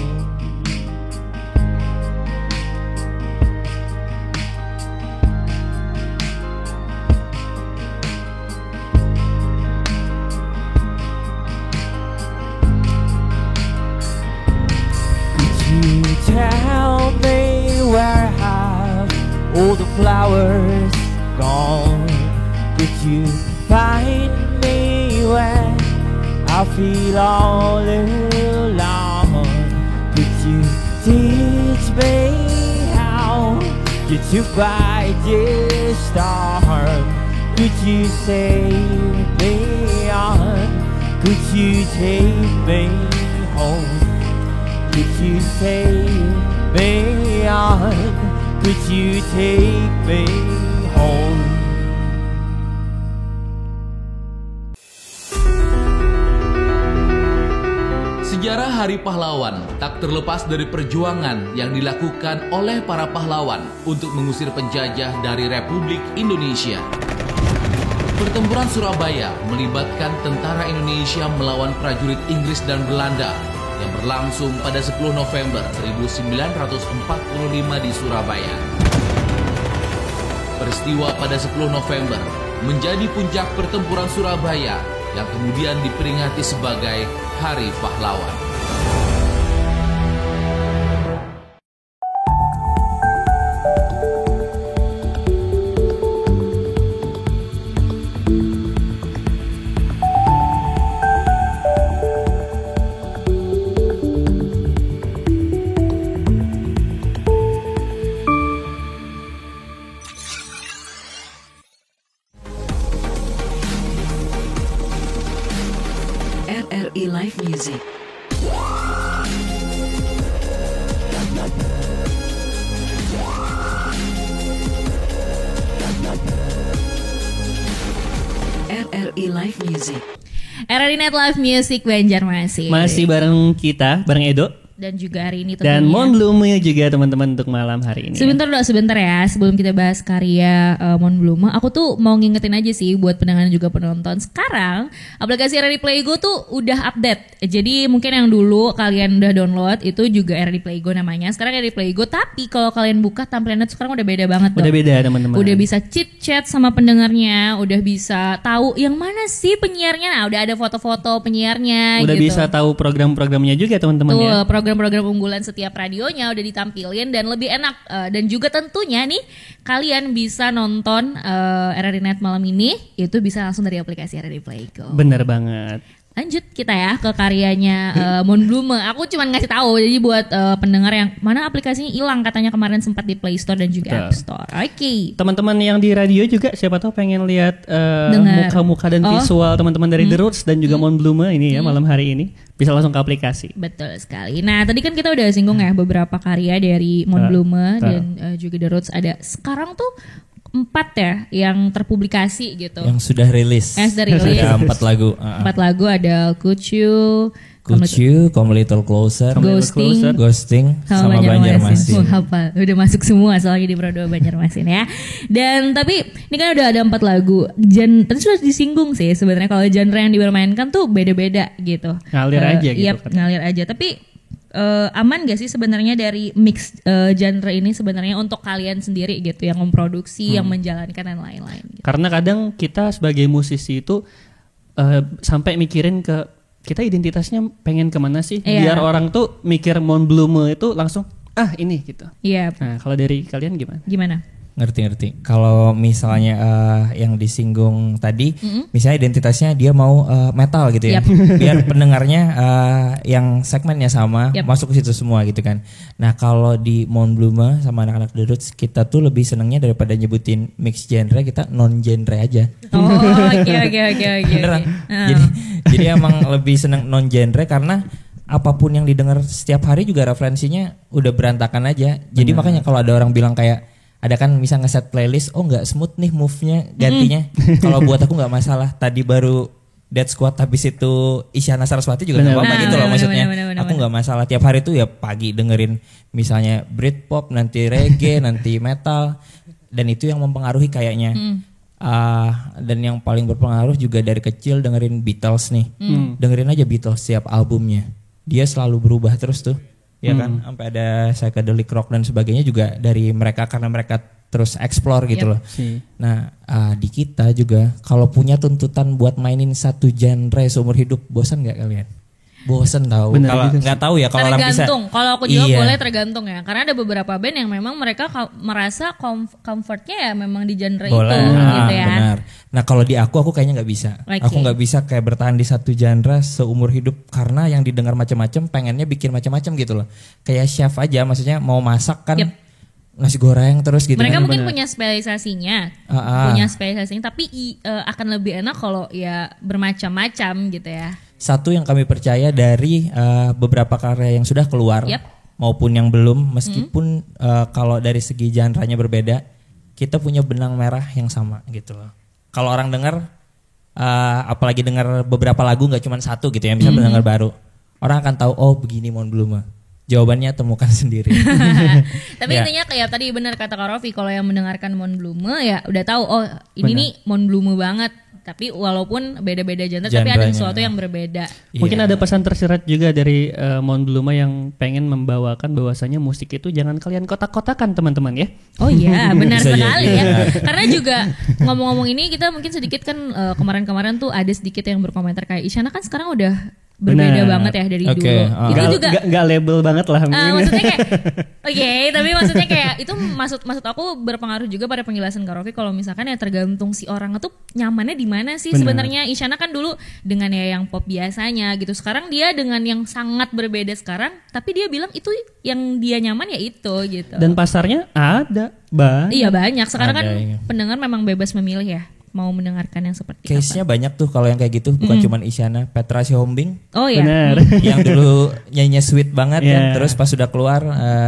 Tell me where have all the flowers gone? Could you find me when I feel all alone? Could you teach me how to fight this storm? Could you save me on? Could you take me home? Could you save me on? Could you take me home? Sejarah Hari Pahlawan tak terlepas dari perjuangan yang dilakukan oleh para pahlawan untuk mengusir penjajah dari Republik Indonesia. Pertempuran Surabaya melibatkan tentara Indonesia melawan prajurit Inggris dan Belanda yang berlangsung pada 10 November 1945 di Surabaya. Peristiwa pada 10 November menjadi puncak pertempuran Surabaya yang kemudian diperingati sebagai Hari Pahlawan. Live Music. RRI Night Live Music Banjarmasin. Masih bareng kita, bareng Edo. Dan juga hari ini tentunya. Dan Mon Blume juga teman-teman untuk malam hari ini. Sebentar ya sebelum kita bahas karya Mon Blume, aku tuh mau ngingetin aja sih buat pendengar dan juga penonton. Sekarang aplikasi RRI Playgo tuh udah update. Jadi mungkin yang dulu kalian udah download itu juga RRI Playgo namanya. Sekarang RRI Playgo, tapi kalau kalian buka tampilannya sekarang udah beda banget. Udah beda teman-teman. Udah bisa chit chat sama pendengarnya, udah bisa tahu yang mana sih penyiarnya. Nah, udah ada foto-foto penyiarnya. Udah gitu. bisa tahu program-programnya juga teman-teman Tuh, ya. program-program unggulan setiap radionya udah ditampilin dan lebih enak, dan juga tentunya nih kalian bisa nonton RRI Night malam ini itu bisa langsung dari aplikasi RRI Playgo. Bener banget. Lanjut kita ya ke karyanya Mon Blume. Aku cuma ngasih tahu jadi buat pendengar yang mana aplikasinya hilang katanya kemarin sempat di Play Store dan juga App Store. Oke. Teman-teman yang di radio juga siapa tahu pengen lihat Dengar. muka-muka dan visual teman-teman dari The Roots dan juga Mon Blume ini ya malam hari ini bisa langsung ke aplikasi. Betul sekali. Nah tadi kan kita udah singgung ya beberapa karya dari Mon Blume dan juga The Roots. Ada sekarang tuh 4 ya yang terpublikasi gitu. Yang sudah rilis. Sudah rilis. Ada 4 lagu. 4 lagu ada Kucu, Come a Little Closer, Ghosting, sama Banjarmasin. Hafal, udah masuk semua soalnya di Pro 2 Banjarmasin ya. Dan tapi ini kan udah ada 4 lagu. Tadi sudah disinggung sih sebenarnya kalau genre yang dipermainkan tuh beda-beda gitu. Ngalir aja gitu. Iya, ngalir aja. Tapi aman gak sih sebenarnya dari mix genre ini sebenarnya untuk kalian sendiri gitu yang memproduksi, yang menjalankan dan lain-lain gitu. Karena kadang kita sebagai musisi itu sampai mikirin ke kita identitasnya pengen kemana sih, biar orang tuh mikir Mon Blume itu langsung ini gitu. Iya. Nah kalau dari kalian gimana? Gimana? Ngerti. Kalau misalnya yang disinggung tadi, misalnya identitasnya dia mau metal gitu ya, biar pendengarnya yang segmennya sama masuk ke situ semua gitu kan. Nah kalau di Mon Blume sama anak-anak The Roots kita tuh lebih senengnya daripada nyebutin mix genre, kita non genre aja. Oh oke. Beneran. Jadi emang lebih seneng non genre karena apapun yang didengar setiap hari juga referensinya udah berantakan aja. Jadi makanya kalau ada orang bilang kayak ada kan bisa ngeset playlist, nggak smooth nih move-nya gantinya. Kalau buat aku nggak masalah. Tadi baru Dead Squad, habis itu Isyana Saraswati juga nggak apa-apa gitu loh maksudnya. Aku nggak masalah. Tiap hari tuh ya pagi dengerin misalnya Britpop, nanti reggae, nanti metal, dan itu yang mempengaruhi kayaknya. Dan yang paling berpengaruh juga dari kecil dengerin Beatles nih. Dengerin aja Beatles setiap albumnya. Dia selalu berubah terus tuh. Ya kan, sampai ada psychedelic rock dan sebagainya juga dari mereka karena mereka terus explore gitu loh. Nah di kita juga kalau punya tuntutan buat mainin satu genre seumur hidup, bosan nggak kalian? Bosen tahu. Kalau nggak tahu ya kalau orang bisa. Tergantung. Kalau aku jawab boleh tergantung ya. Karena ada beberapa band yang memang mereka merasa comfortnya ya memang di genre boleh, itu gitu ya. Benar. Nah kalau di aku kayaknya nggak bisa. Aku nggak bisa kayak bertahan di satu genre seumur hidup karena yang didengar macam-macam, pengennya bikin macam-macam gitu loh. Kayak chef aja, maksudnya mau masak kan. Nasi goreng terus gitu. Mereka kan, mungkin punya spesialisasinya, tapi akan lebih enak kalau ya bermacam-macam gitu ya. Satu yang kami percaya dari beberapa karya yang sudah keluar maupun yang belum, meskipun kalau dari segi genre-nya berbeda, kita punya benang merah yang sama gitu loh. Kalau orang dengar, apalagi dengar beberapa lagu nggak cuma satu gitu ya, misalnya pendengar baru, orang akan tahu begini Mon Blume. Jawabannya temukan sendiri. Tapi intinya kayak tadi benar kata Kak Rofi, kalau yang mendengarkan Mon Blume ya udah tahu ini nih Mon Blume banget. Tapi walaupun beda-beda genre, tapi ada sesuatu yang berbeda. Mungkin ada pesan tersirat juga dari Mon Blume yang pengen membawakan bahwasanya musik itu jangan kalian kotak-kotakan teman-teman ya. Oh iya benar sekali ya. Karena juga ngomong-ngomong ini kita mungkin sedikit kan kemarin-kemarin tuh ada sedikit yang berkomentar kayak Isyana kan sekarang udah berbeda banget ya dari dulu. Itu juga nggak label banget lah. Maksudnya kayak tapi maksudnya kayak itu maksud aku berpengaruh juga pada penjelasan Kak Rofi kalau misalkan ya tergantung si orang itu nyamannya di mana sih. Sebenarnya Isyana kan dulu dengan ya yang pop biasanya gitu. Sekarang dia dengan yang sangat berbeda sekarang, tapi dia bilang itu yang dia nyaman ya itu gitu. Dan pasarnya ada banyak. Iya banyak. Sekarang kan pendengar memang bebas memilih ya. Mau mendengarkan yang seperti case-nya banyak tuh kalau yang kayak gitu, bukan cuman Isyana, Petra Sihombing. Oh iya. Yang dulu nyanyinya sweet banget kan, terus pas sudah keluar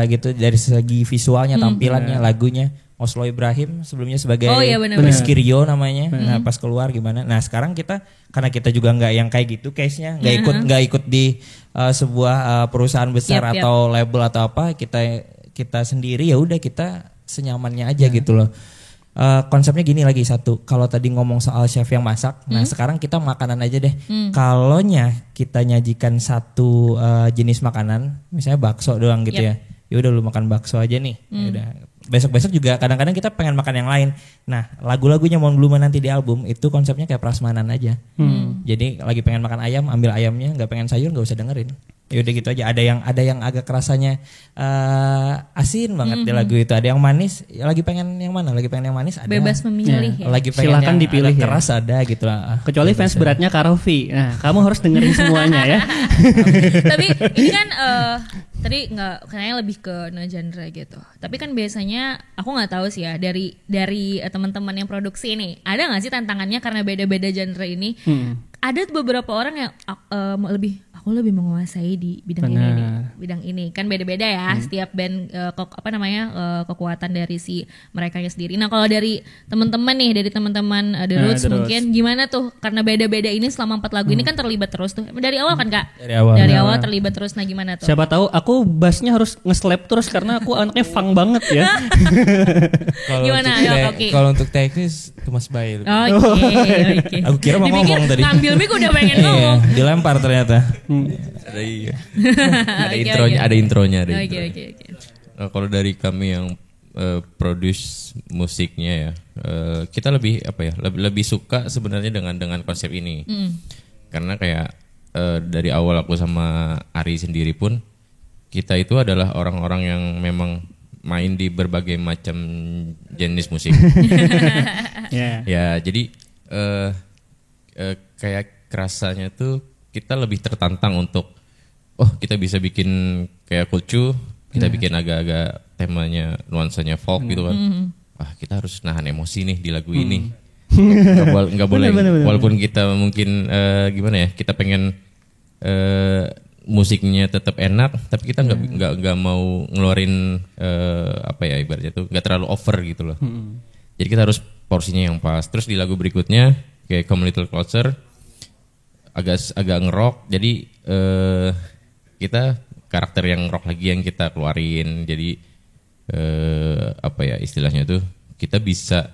gitu dari segi visualnya, tampilannya, lagunya, Oslo Ibrahim sebelumnya sebagai Oh, iya, benar-benar. Rizky Rio namanya. Nah pas keluar gimana? Nah sekarang kita karena kita juga nggak yang kayak gitu case-nya, nggak ikut di sebuah perusahaan besar Yap. atau label atau apa, kita sendiri ya udah kita senyamannya aja gitu loh. Konsepnya gini lagi satu, kalau tadi ngomong soal chef yang masak, nah sekarang kita makanan aja deh. Kalonya kita nyajikan satu jenis makanan, misalnya bakso doang gitu ya udah lu makan bakso aja nih. Yaudah. Besok-besok juga kadang-kadang kita pengen makan yang lain. Nah lagu-lagunya Mon Bluma nanti di album itu konsepnya kayak prasmanan aja. Jadi lagi pengen makan ayam, ambil ayamnya, nggak pengen sayur nggak usah dengerin. Ya udah gitu aja. Ada yang agak rasanya asin banget di lagu itu. Ada yang manis. Ya lagi pengen yang mana? Lagi pengen yang manis ada. Bebas memilih ya. Lagi pengen Silakan yang dipilih agak ya. keras ada gitu lah. Kecuali fans beratnya Karofi. Nah, kamu harus dengerin semuanya ya. Tapi ini kan tadi nggak kayaknya lebih ke genre gitu. Tapi kan biasanya aku nggak tahu sih ya dari teman-teman yang produksi ini ada nggak sih tantangannya karena beda-beda genre ini. Ada beberapa orang yang aku lebih menguasai di bidang ini nih, bidang ini kan beda-beda ya setiap band kekuatan dari si merekanya sendiri. Nah kalau dari teman-teman nih, dari teman-teman The Roots The Roots. mungkin gimana tuh karena beda-beda ini selama 4 lagu ini kan terlibat terus tuh dari awal kan Kak? Dari awal. Terlibat terus. Nah gimana tuh? Siapa tahu aku bassnya harus nge-slap terus karena aku anaknya funk banget ya. Gimana? Ayo, oke. Kalau untuk teknis Thomas Bail. Oke. Aku kira mau Dipikir ngomong tadi. ngambil mic udah pengen Iya, ngomong. dilempar ternyata. Ada iya. Oke, Ada intronya. Oke. Nah, kalau dari kami yang produce musiknya ya, kita lebih lebih suka sebenarnya dengan konsep ini. Karena kayak dari awal aku sama Ari sendiri pun kita itu adalah orang-orang yang memang main di berbagai macam jenis musik. Ya, jadi kayak kerasanya tuh kita lebih tertantang untuk kita bisa bikin kayak kulcu, kita bikin agak-agak temanya nuansanya folk gitu kan. Kita harus nahan emosi nih di lagu ini. Nggak boleh. Bener. Walaupun kita mungkin gimana ya, kita pengen musiknya tetap enak, tapi kita nggak mau ngeluarin ibaratnya tuh nggak terlalu over gitu loh. Jadi kita harus porsinya yang pas. Terus di lagu berikutnya kayak Come a Little Closer agak ngerok. Jadi kita karakter yang rock lagi yang kita keluarin. Jadi istilahnya tuh kita bisa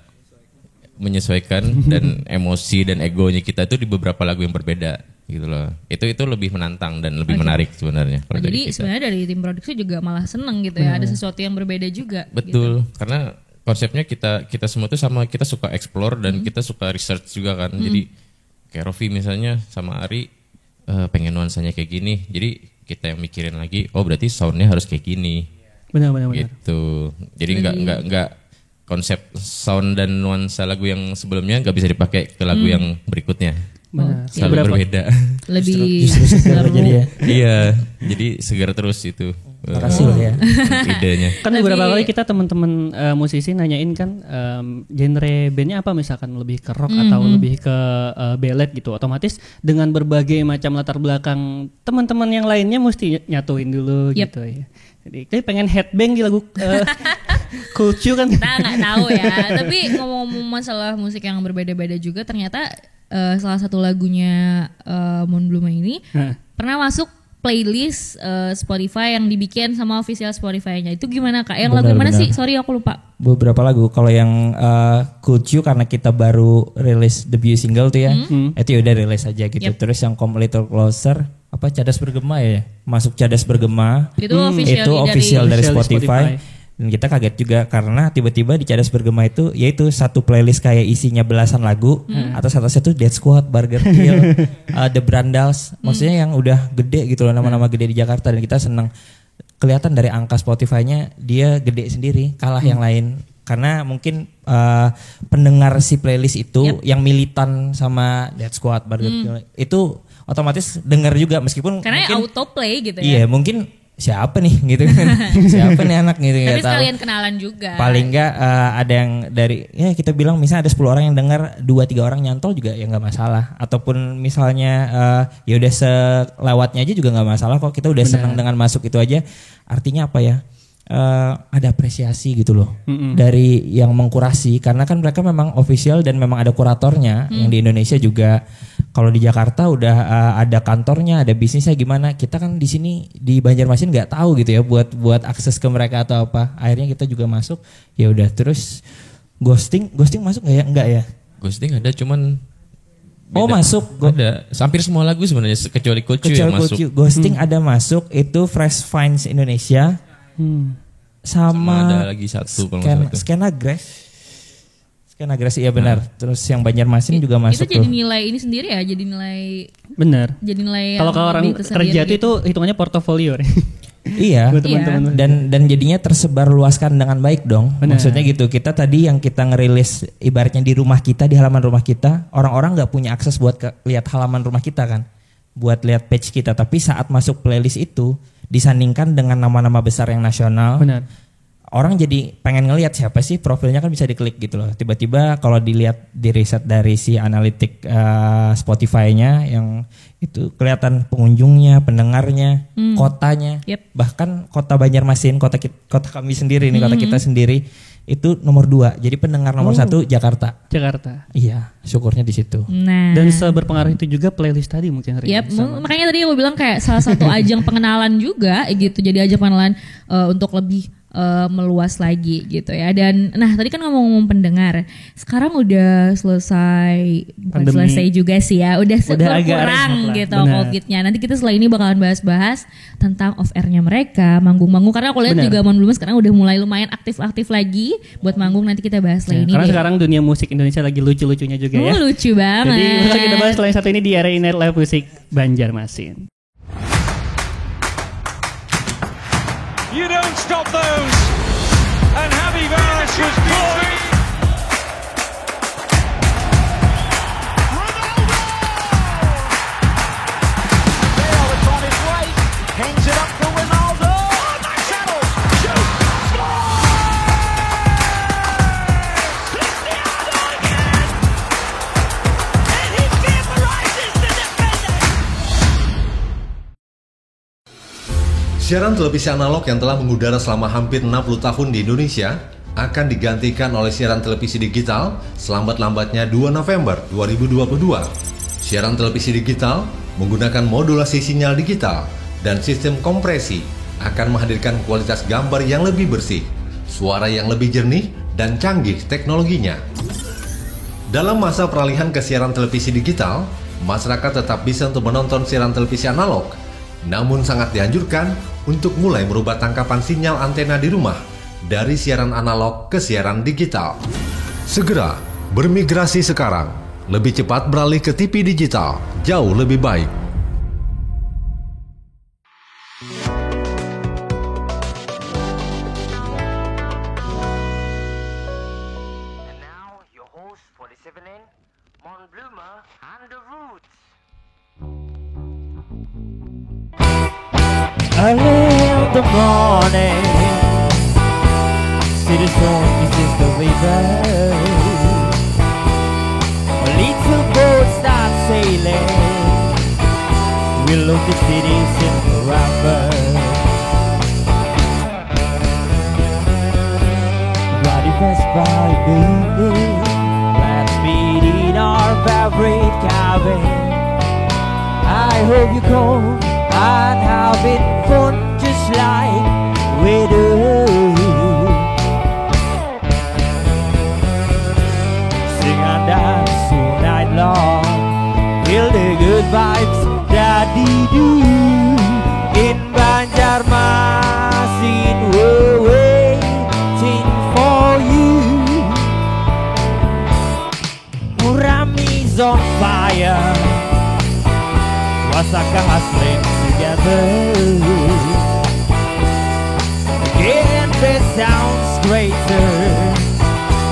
menyesuaikan dan emosi dan egonya kita itu di beberapa lagu yang berbeda gitu loh. Itu lebih menantang dan lebih menarik sebenarnya. Jadi sebenarnya dari tim produksi juga malah seneng gitu ya. Ada sesuatu yang berbeda juga. Betul. Gitu. Karena konsepnya kita semua tuh sama, kita suka explore dan kita suka research juga kan. Jadi kayak Rofi misalnya sama Ari pengen nuansanya kayak gini. Jadi kita yang mikirin lagi, berarti soundnya harus kayak gini. Benar. Gitu. Jadi nggak konsep sound dan nuansa lagu yang sebelumnya nggak bisa dipakai ke lagu yang berikutnya. Selalu berbeda. Lebih Segar jadi ya. Iya, jadi segar terus itu. Makasih loh ya. Idenya. Kan beberapa kali kita teman-teman musisi nanyain kan genre bandnya apa, misalkan lebih ke rock atau lebih ke ballad gitu. Otomatis dengan berbagai macam latar belakang teman-teman yang lainnya mesti nyatuin dulu gitu ya. Jadi kita pengen headbang di lagu Kulcu kan. Kita nggak tahu ya. Tapi ngomong-ngomong masalah musik yang berbeda-beda juga, ternyata salah satu lagunya Mon Bluma ini pernah masuk playlist Spotify yang dibikin sama official Spotify-nya. Itu gimana Kak? Yang lagu mana sih? Sorry aku lupa. Beberapa lagu. Kalau yang Kulcu karena kita baru rilis debut single tuh ya, itu udah rilis aja gitu. Terus yang Come a Little Closer, Cadas Bergema ya, masuk Cadas Bergema. Itu official dari Spotify. Dan kita kaget juga karena tiba-tiba di Cadas Bergema itu yaitu satu playlist kayak isinya belasan lagu. Atas-atasnya tuh Dead Squad, Burger Kill, The Brandals. Maksudnya yang udah gede gitu loh, nama-nama gede di Jakarta. Dan kita seneng kelihatan dari angka Spotify-nya dia gede sendiri, kalah yang lain. Karena mungkin pendengar si playlist itu yang militan sama Dead Squad, Burger Kill itu otomatis denger juga meskipun karena mungkin, autoplay gitu ya. Iya mungkin siapa nih gitu kan. Siapa nih anak gitu. Tapi sekalian kenalan juga. Paling enggak ada yang dari kita bilang misalnya ada 10 orang yang dengar 2-3 orang nyantol juga ya nggak masalah. Ataupun misalnya ya udah selewatnya aja juga nggak masalah kok. Kita udah senang dengan masuk itu aja. Artinya apa ya? ada apresiasi gitu loh dari yang mengkurasi, karena kan mereka memang official dan memang ada kuratornya. Yang di Indonesia juga, kalau di Jakarta udah ada kantornya, ada bisnisnya gimana. Kita kan di sini di Banjarmasin nggak tahu gitu ya buat akses ke mereka atau apa. Akhirnya kita juga masuk. Ya udah, terus ghosting masuk nggak ya? Enggak ya? Ghosting ada, cuman beda. Masuk. Ada hampir semua lagu sebenarnya kecuali Kocu yang masuk. Ghosting ada masuk, itu Fresh Finds Indonesia. Sama ada lagi satu kalau nggak salah. Skenagrass, iya benar. Terus yang Banjarmasin juga masuk. Itu jadi nilai ini sendiri ya, jadi nilai. Bener. Jadi nilai. Kalau orang kerja itu hitungannya portofolio. Iya. Dan jadinya tersebar luaskan dengan baik dong. Bener. Maksudnya gitu. Kita tadi yang kita ngerilis ibaratnya di rumah kita, di halaman rumah kita, orang-orang nggak punya akses buat lihat halaman rumah kita kan, buat lihat page kita. Tapi saat masuk playlist itu disandingkan dengan nama-nama besar yang nasional. Benar. Orang jadi pengen ngelihat siapa sih, profilnya kan bisa diklik gitu loh. Tiba-tiba kalau dilihat di riset dari si analitik Spotify-nya, yang itu kelihatan pengunjungnya, pendengarnya, kotanya, bahkan kota Banjarmasin, kota kami sendiri nih, kota kita sendiri itu nomor 2. Jadi pendengar nomor 1 Jakarta. Iya, syukurnya di situ. Nah. Dan seberpengaruh itu juga playlist tadi mungkin hari ini. Makanya tadi gue bilang kayak salah satu ajang pengenalan juga gitu. Jadi ajang pengenalan untuk lebih meluas lagi gitu ya. Dan nah tadi kan ngomong-ngomong pendengar, sekarang udah selesai, bukan selesai juga sih ya, udah kurang gitu COVID-nya. Nanti kita setelah ini bakalan bahas-bahas tentang off air-nya mereka, manggung-manggung, karena aku lihat juga Mon Bluma sekarang udah mulai lumayan aktif-aktif lagi buat manggung. Nanti kita bahas lagi ini karena sekarang dunia musik Indonesia lagi lucu-lucunya juga ya. Lucu banget. Jadi kita bahas selain satu ini di RRI Night Live Music Banjarmasin. You don't stop those. And Javi Vargas was caught. Bale is on his way. Hangs it up to Ronaldo. Marcelo shoots. Cristiano again. And he vaporizes the defender. Siaran televisi analog yang telah mengudara selama hampir 60 tahun di Indonesia akan digantikan oleh siaran televisi digital selambat-lambatnya 2 November 2022. Siaran televisi digital menggunakan modulasi sinyal digital dan sistem kompresi akan menghadirkan kualitas gambar yang lebih bersih, suara yang lebih jernih, dan canggih teknologinya. Dalam masa peralihan ke siaran televisi digital, masyarakat tetap bisa untuk menonton siaran televisi analog. Namun sangat dianjurkan untuk mulai merubah tangkapan sinyal antena di rumah dari siaran analog ke siaran digital. Segera bermigrasi sekarang, lebih cepat beralih ke TV digital, jauh lebih baik. And now your host for this evening, Mon Bluma and the Roots. Early in the morning, see the sun kisses the river. A little boat starts sailing. We look the cities in forever. Body pass by, baby. Let's meet in our favorite cabin. I hope you come and having fun just like we do. Sing and dance all night long, feel the good vibes that we do. In Banjarmasin we're waiting for you. Murami's on fire, Wasaka hustling together. Again this sounds greater,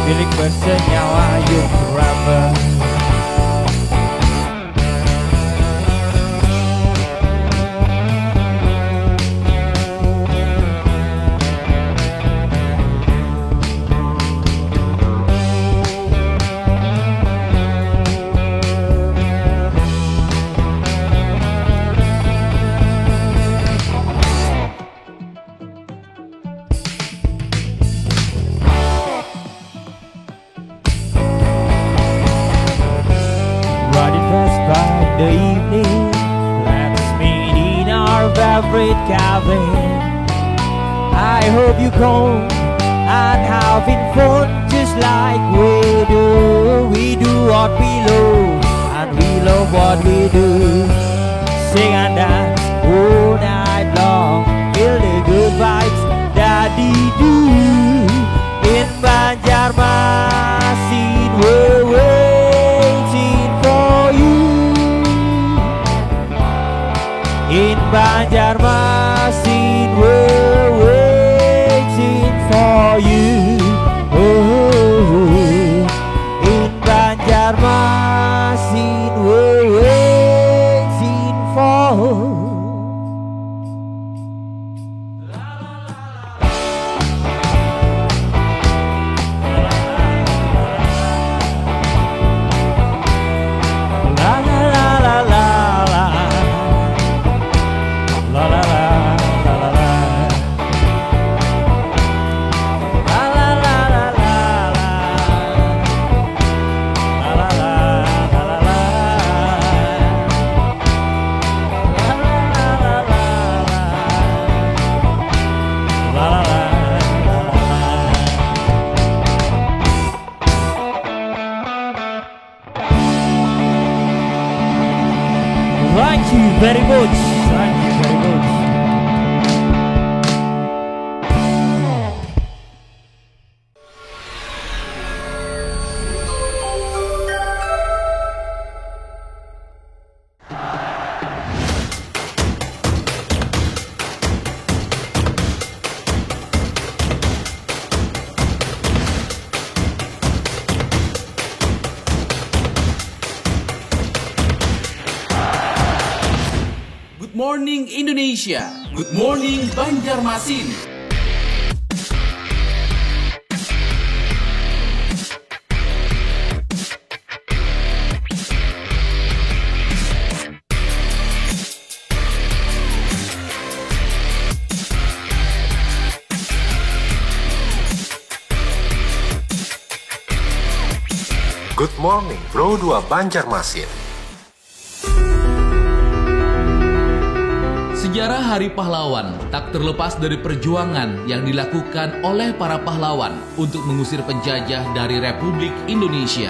feeling person now are you forever. favorite cafe. I hope you come and having fun just like we do. We do what we love and we love what we do. Sing and dance all night long, feel the good vibes that we do. In Banjarmasin we're waiting for you. In Banjarmasin we're waiting for you. Oh, in Banjarmasin we're waiting for. Thank you very much. Thank you very much. Good morning Indonesia. Good morning Banjarmasin. Good morning Pro 2 Banjarmasin. Sejarah Hari Pahlawan tak terlepas dari perjuangan yang dilakukan oleh para pahlawan untuk mengusir penjajah dari Republik Indonesia.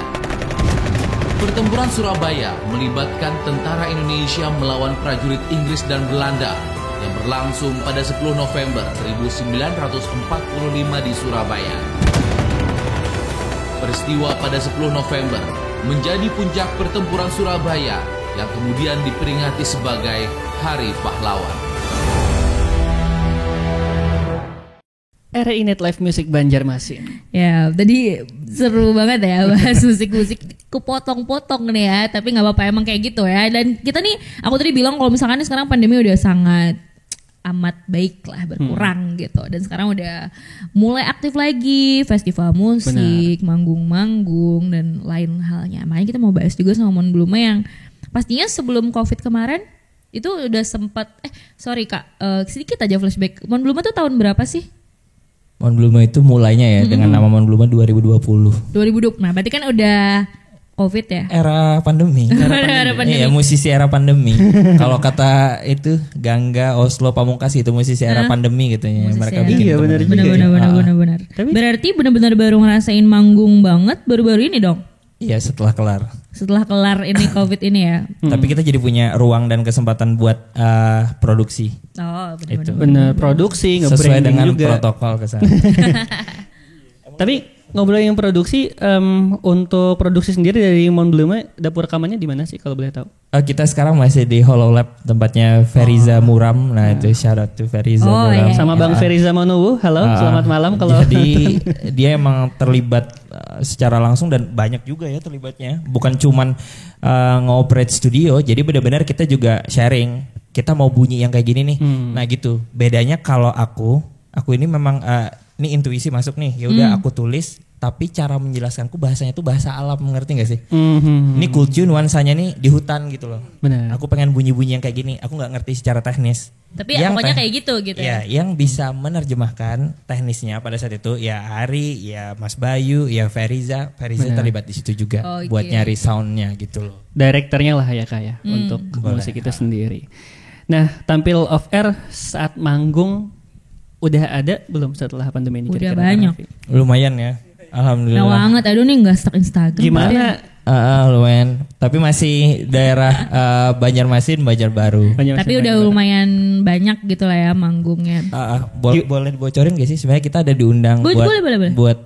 Pertempuran Surabaya melibatkan tentara Indonesia melawan prajurit Inggris dan Belanda yang berlangsung pada 10 November 1945 di Surabaya. Peristiwa pada 10 November menjadi puncak pertempuran Surabaya yang kemudian diperingati sebagai Hari Pahlawan. RRI Net Live Music Banjarmasin. Ya, tadi seru banget ya bahas musik-musik kepotong-potong nih ya, tapi nggak apa-apa emang kayak gitu ya. Dan kita nih, aku tadi bilang kalau misalkan nih sekarang pandemi udah sangat amat baik lah, berkurang gitu. Dan sekarang udah mulai aktif lagi festival musik, manggung-manggung dan lain halnya. Makanya kita mau bahas juga sama Mon Bluma yang pastinya sebelum COVID kemarin itu udah sempat sedikit aja flashback. Mon Bluma tuh tahun berapa sih? Mon Bluma itu mulainya ya dengan nama Mon Bluma 2020. 2020. Nah, berarti kan udah COVID ya? Era pandemi. Era pandemi. Iya, musisi era pandemi. Kalau kata itu Gangga, Oslo, Pamungkas itu musisi era pandemi gitu ya. Mereka bikin. Iya, benar juga. Benar. Berarti benar-benar baru ngerasain manggung banget baru-baru ini dong? Iya, setelah kelar. Setelah kelar ini COVID ini ya. Tapi kita jadi punya ruang dan kesempatan buat produksi. Oh, benar. Produksi, sesuai nge-branding dengan juga. protokol kesana. Tapi ngobrolin produksi, untuk produksi sendiri dari Mon Bluma, dapur rekamannya di mana sih kalau boleh tahu? Kita sekarang masih di Hollow Lab, tempatnya Feriza Muram. Nah, itu shout out to Feriza Muram. Sama Bang Feriza Manowo. Halo, selamat malam. Kalau jadi dia emang terlibat secara langsung dan banyak juga ya terlibatnya. Bukan cuman ngoperate studio, jadi benar-benar kita juga sharing. Kita mau bunyi yang kayak gini nih. Nah, gitu. Bedanya kalau aku ini memang ini intuisi masuk nih. Ya udah aku tulis, tapi cara menjelaskanku bahasanya tuh bahasa alam, ngerti gak sih? Ini cool tune nuansanya nih di hutan gitu loh. Benar. Aku pengen bunyi-bunyi yang kayak gini. Aku nggak ngerti secara teknis. Tapi ya, pokoknya kayak gitu ya. Yang bisa menerjemahkan teknisnya pada saat itu ya Ari, ya Mas Bayu, ya Feriza terlibat di situ juga buat nyari soundnya gitu loh. Direkturnya lah ya Kak ya untuk musik itu sendiri. Nah, tampil off air saat manggung udah ada belum setelah pandemi ini? Udah kira-kira, banyak. Raffi? Lumayan ya. Alhamdulillah. Nah banget, aduh nih gak stuck Instagram. Gimana? Lumayan. Tapi masih daerah Banjarmasin, Banjarbaru. Tapi udah lumayan banyak gitu lah ya manggungnya. Boleh dibocorin gak sih? Sebenarnya kita ada diundang boleh. buat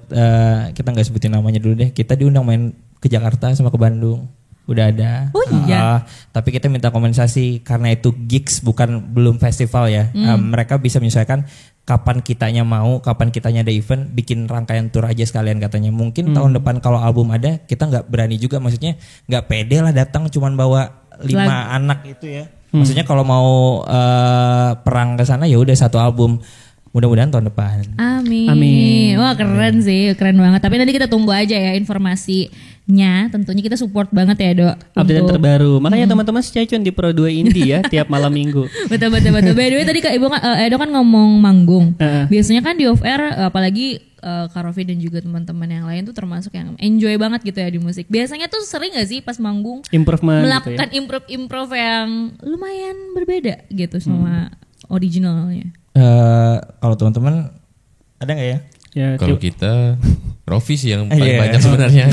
kita nggak sebutin namanya dulu deh. Kita diundang main ke Jakarta sama ke Bandung. Udah ada. Oh iya. Tapi kita minta kompensasi karena itu gigs belum festival ya. Mereka bisa menyesuaikan kapan kitanya mau, kapan kitanya ada event, bikin rangkaian tour aja sekalian katanya. Mungkin tahun depan kalau album ada, kita nggak berani juga, maksudnya nggak pede lah datang cuman bawa 5 anak itu ya. Maksudnya kalau mau perang ke sana ya udah 1 album. Mudah-mudahan tahun depan. Amin. Wah keren sih, keren banget. Tapi nanti kita tunggu aja ya informasinya. Tentunya kita support banget ya Dok. Update terbaru. Makanya teman-teman stay tune di Pro 2 Indie ya tiap malam minggu. Betul. By the way tadi Kak Edo kan ngomong manggung. Biasanya kan di off air apalagi Kak Rofi dan juga teman-teman yang lain tuh termasuk yang enjoy banget gitu ya di musik. Biasanya tuh sering gak sih pas manggung Improvement melakukan gitu ya? improve yang lumayan berbeda gitu sama originalnya? Kalau teman-teman ada nggak ya? Kalau kita Rofi sih yang paling banyak sebenarnya.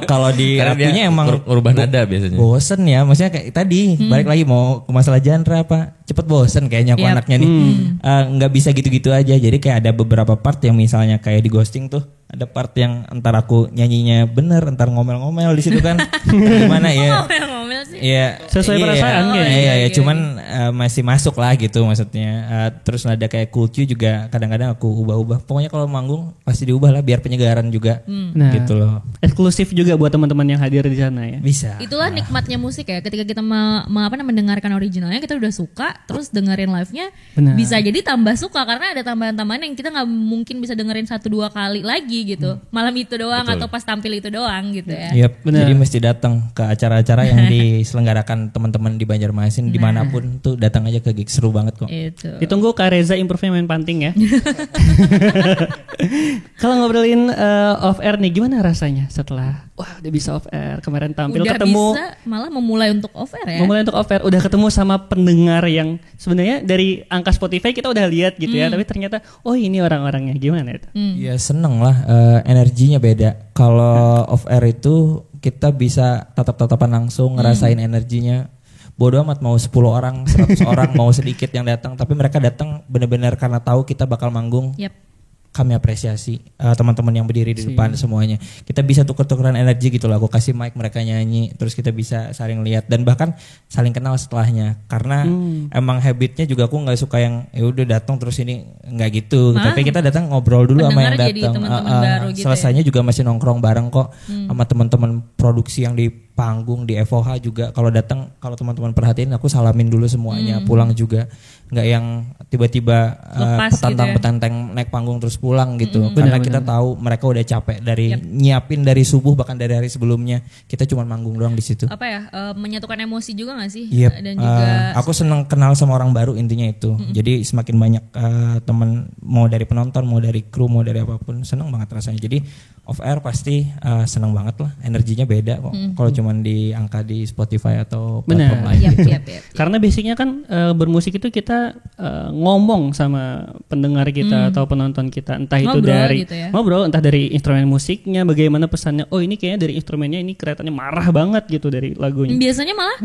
Kalau di rapunya emang urban nada biasanya. Bosen ya, maksudnya kayak tadi balik lagi mau ke masalah genre apa? Cepet bosen kayaknya aku anaknya nih. Nggak bisa gitu-gitu aja. Jadi kayak ada beberapa part yang misalnya kayak di Ghosting tuh ada part yang entar aku nyanyinya bener, entar ngomel-ngomel di situ kan. Gimana ya? Ngomel-ngomel sih. Iya. Sesuai perasaan kayaknya. Iya, cuman masih masuk lah gitu maksudnya. Terus ada kayak kulcu juga kadang-kadang aku ubah-ubah. Pokoknya kalau manggung pasti diubah lah biar penyegaran juga. Nah, gitu loh. Eksklusif juga buat teman-teman yang hadir di sana ya. Bisa. Itulah nikmatnya musik ya. Ketika kita mendengarkan originalnya kita udah suka, terus dengerin live-nya bisa jadi tambah suka karena ada tambahan-tambahan yang kita nggak mungkin bisa dengerin 1-2 kali lagi gitu. Malam itu doang atau pas tampil itu doang gitu ya. Yep, jadi mesti datang ke acara-acara yang diselenggarakan teman-teman di Banjarmasin dimanapun tuh datang aja ke gig, seru banget kok. Itu. Ditunggu Kak Reza improve main panting ya. Kalau ngobrolin off air nih gimana rasanya setelah udah bisa off air, kemarin tampil udah ketemu bisa malah memulai untuk off air ya. Memulai untuk off air, udah ketemu sama pendengar yang sebenarnya dari angka Spotify kita udah lihat gitu ya, tapi ternyata ini orang-orangnya gimana itu? Ya seneng lah, energinya beda. Kalau off air itu kita bisa tatap-tatapan langsung ngerasain energinya. Bodoh amat mau 10 orang, 100 orang, mau sedikit yang datang, tapi mereka datang benar-benar karena tahu kita bakal manggung. Kami apresiasi teman-teman yang berdiri di depan semuanya. Kita bisa tuker-tukeran energi gitu lah. Aku kasih mic, mereka nyanyi, terus kita bisa saling lihat dan bahkan saling kenal setelahnya. Karena emang habitnya juga aku nggak suka yang ya udah datang terus ini nggak gitu. Tapi kita datang ngobrol dulu sama yang datang. Gitu selesainya juga masih nongkrong bareng kok sama teman-teman produksi yang di panggung di FOH juga. Kalau datang, kalau teman-teman perhatiin aku salamin dulu semuanya. Pulang juga nggak yang tiba-tiba petantang-petantang naik panggung terus pulang gitu. Karena kita tahu mereka udah capek dari nyiapin dari subuh bahkan dari hari sebelumnya. Kita cuma manggung doang di situ. Apa ya? Menyatukan emosi juga nggak sih? Yep. Dan juga aku seneng kenal sama orang baru intinya itu. Jadi semakin banyak teman mau dari penonton, mau dari kru, mau dari apapun, seneng banget rasanya. Jadi off air pasti seneng banget lah. Energinya beda kok. Kalau cuman di angka di Spotify atau platform lain. Gitu. Karena basicnya kan bermusik itu kita ngomong sama pendengar kita atau penonton kita, entah itu dari gitu ya. ngobrol, entah dari instrumen musiknya, bagaimana pesannya. Oh ini kayaknya dari instrumennya ini kelihatannya marah banget gitu dari lagunya. Biasanya malah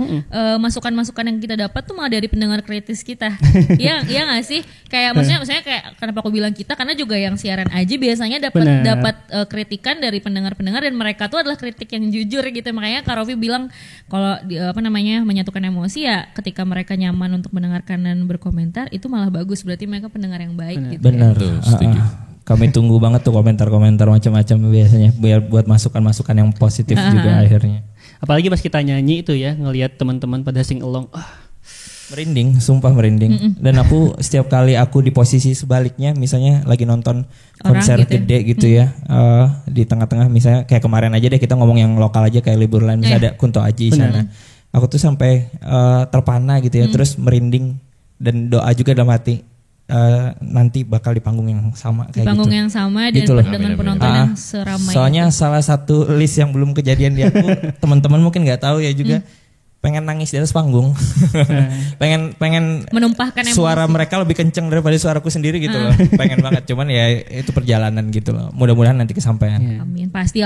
masukan-masukan yang kita dapat tuh malah dari pendengar kritis kita. Iya nggak sih? Kayak maksudnya kayak kenapa aku bilang kita, karena juga yang siaran aja biasanya dapat kritikan dari pendengar-pendengar dan mereka tuh adalah kritik yang jujur gitu. Makanya Kak Rofi bilang kalau menyatukan emosi ya ketika mereka nyaman untuk mendengarkan dan berkomentar itu malah bagus, berarti mereka pendengar yang baik gitu. Benar. Setuju. Kami tunggu banget tuh komentar-komentar macam-macam biasanya biar buat masukan-masukan yang positif juga akhirnya. Apalagi pas kita nyanyi itu ya, ngelihat teman-teman pada sing along. Merinding, sumpah merinding. Dan aku setiap kali aku di posisi sebaliknya, misalnya lagi nonton konser gede gitu ya, di tengah-tengah misalnya kayak kemarin aja deh kita ngomong yang lokal aja kayak Liburland, misalnya ada Kunto Aji di sana. Aku tuh sampai terpana gitu ya, terus merinding dan doa juga dalam hati. Nanti bakal di panggung yang sama kayak gitu. Di panggung yang sama dan gitu dengan penonton yang seramai. Soalnya salah satu list yang belum kejadian di aku, teman-teman mungkin nggak tahu ya juga. pengen nangis di atas panggung. pengen menumpahkan emosi. Suara mereka lebih kenceng daripada suaraku sendiri gitu loh. Pengen banget, cuman ya itu perjalanan gitu loh. Mudah-mudahan nanti kesampaian. Amin, pasti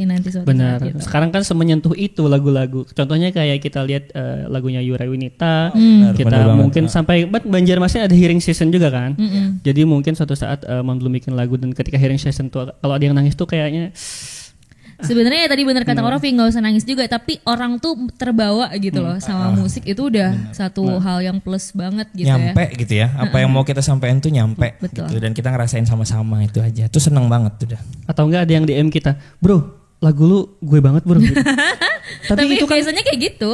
nanti suatu Benar. saat gitu. Sekarang kan semenyentuh itu lagu-lagu. Contohnya kayak kita lihat lagunya Yura Winita, kita benar mungkin banget. sampai Banjarmasin ada hearing session juga kan. Jadi mungkin suatu saat belum bikin lagu dan ketika hearing session tuh kalau ada yang nangis tuh kayaknya Sebenarnya ya tadi benar kata Rofi, nggak usah nangis juga, tapi orang tuh terbawa gitu loh sama musik, itu udah satu hal yang plus banget gitu Nyampe ya. gitu ya. Apa yang mau kita sampaikan tuh nyampe Betul. gitu, dan kita ngerasain sama-sama itu aja. Tuh seneng banget tuh dah. atau enggak ada yang DM kita, "Bro, lagu lu gue banget, Bro." Gitu. Tapi itu kan biasanya kayak gitu.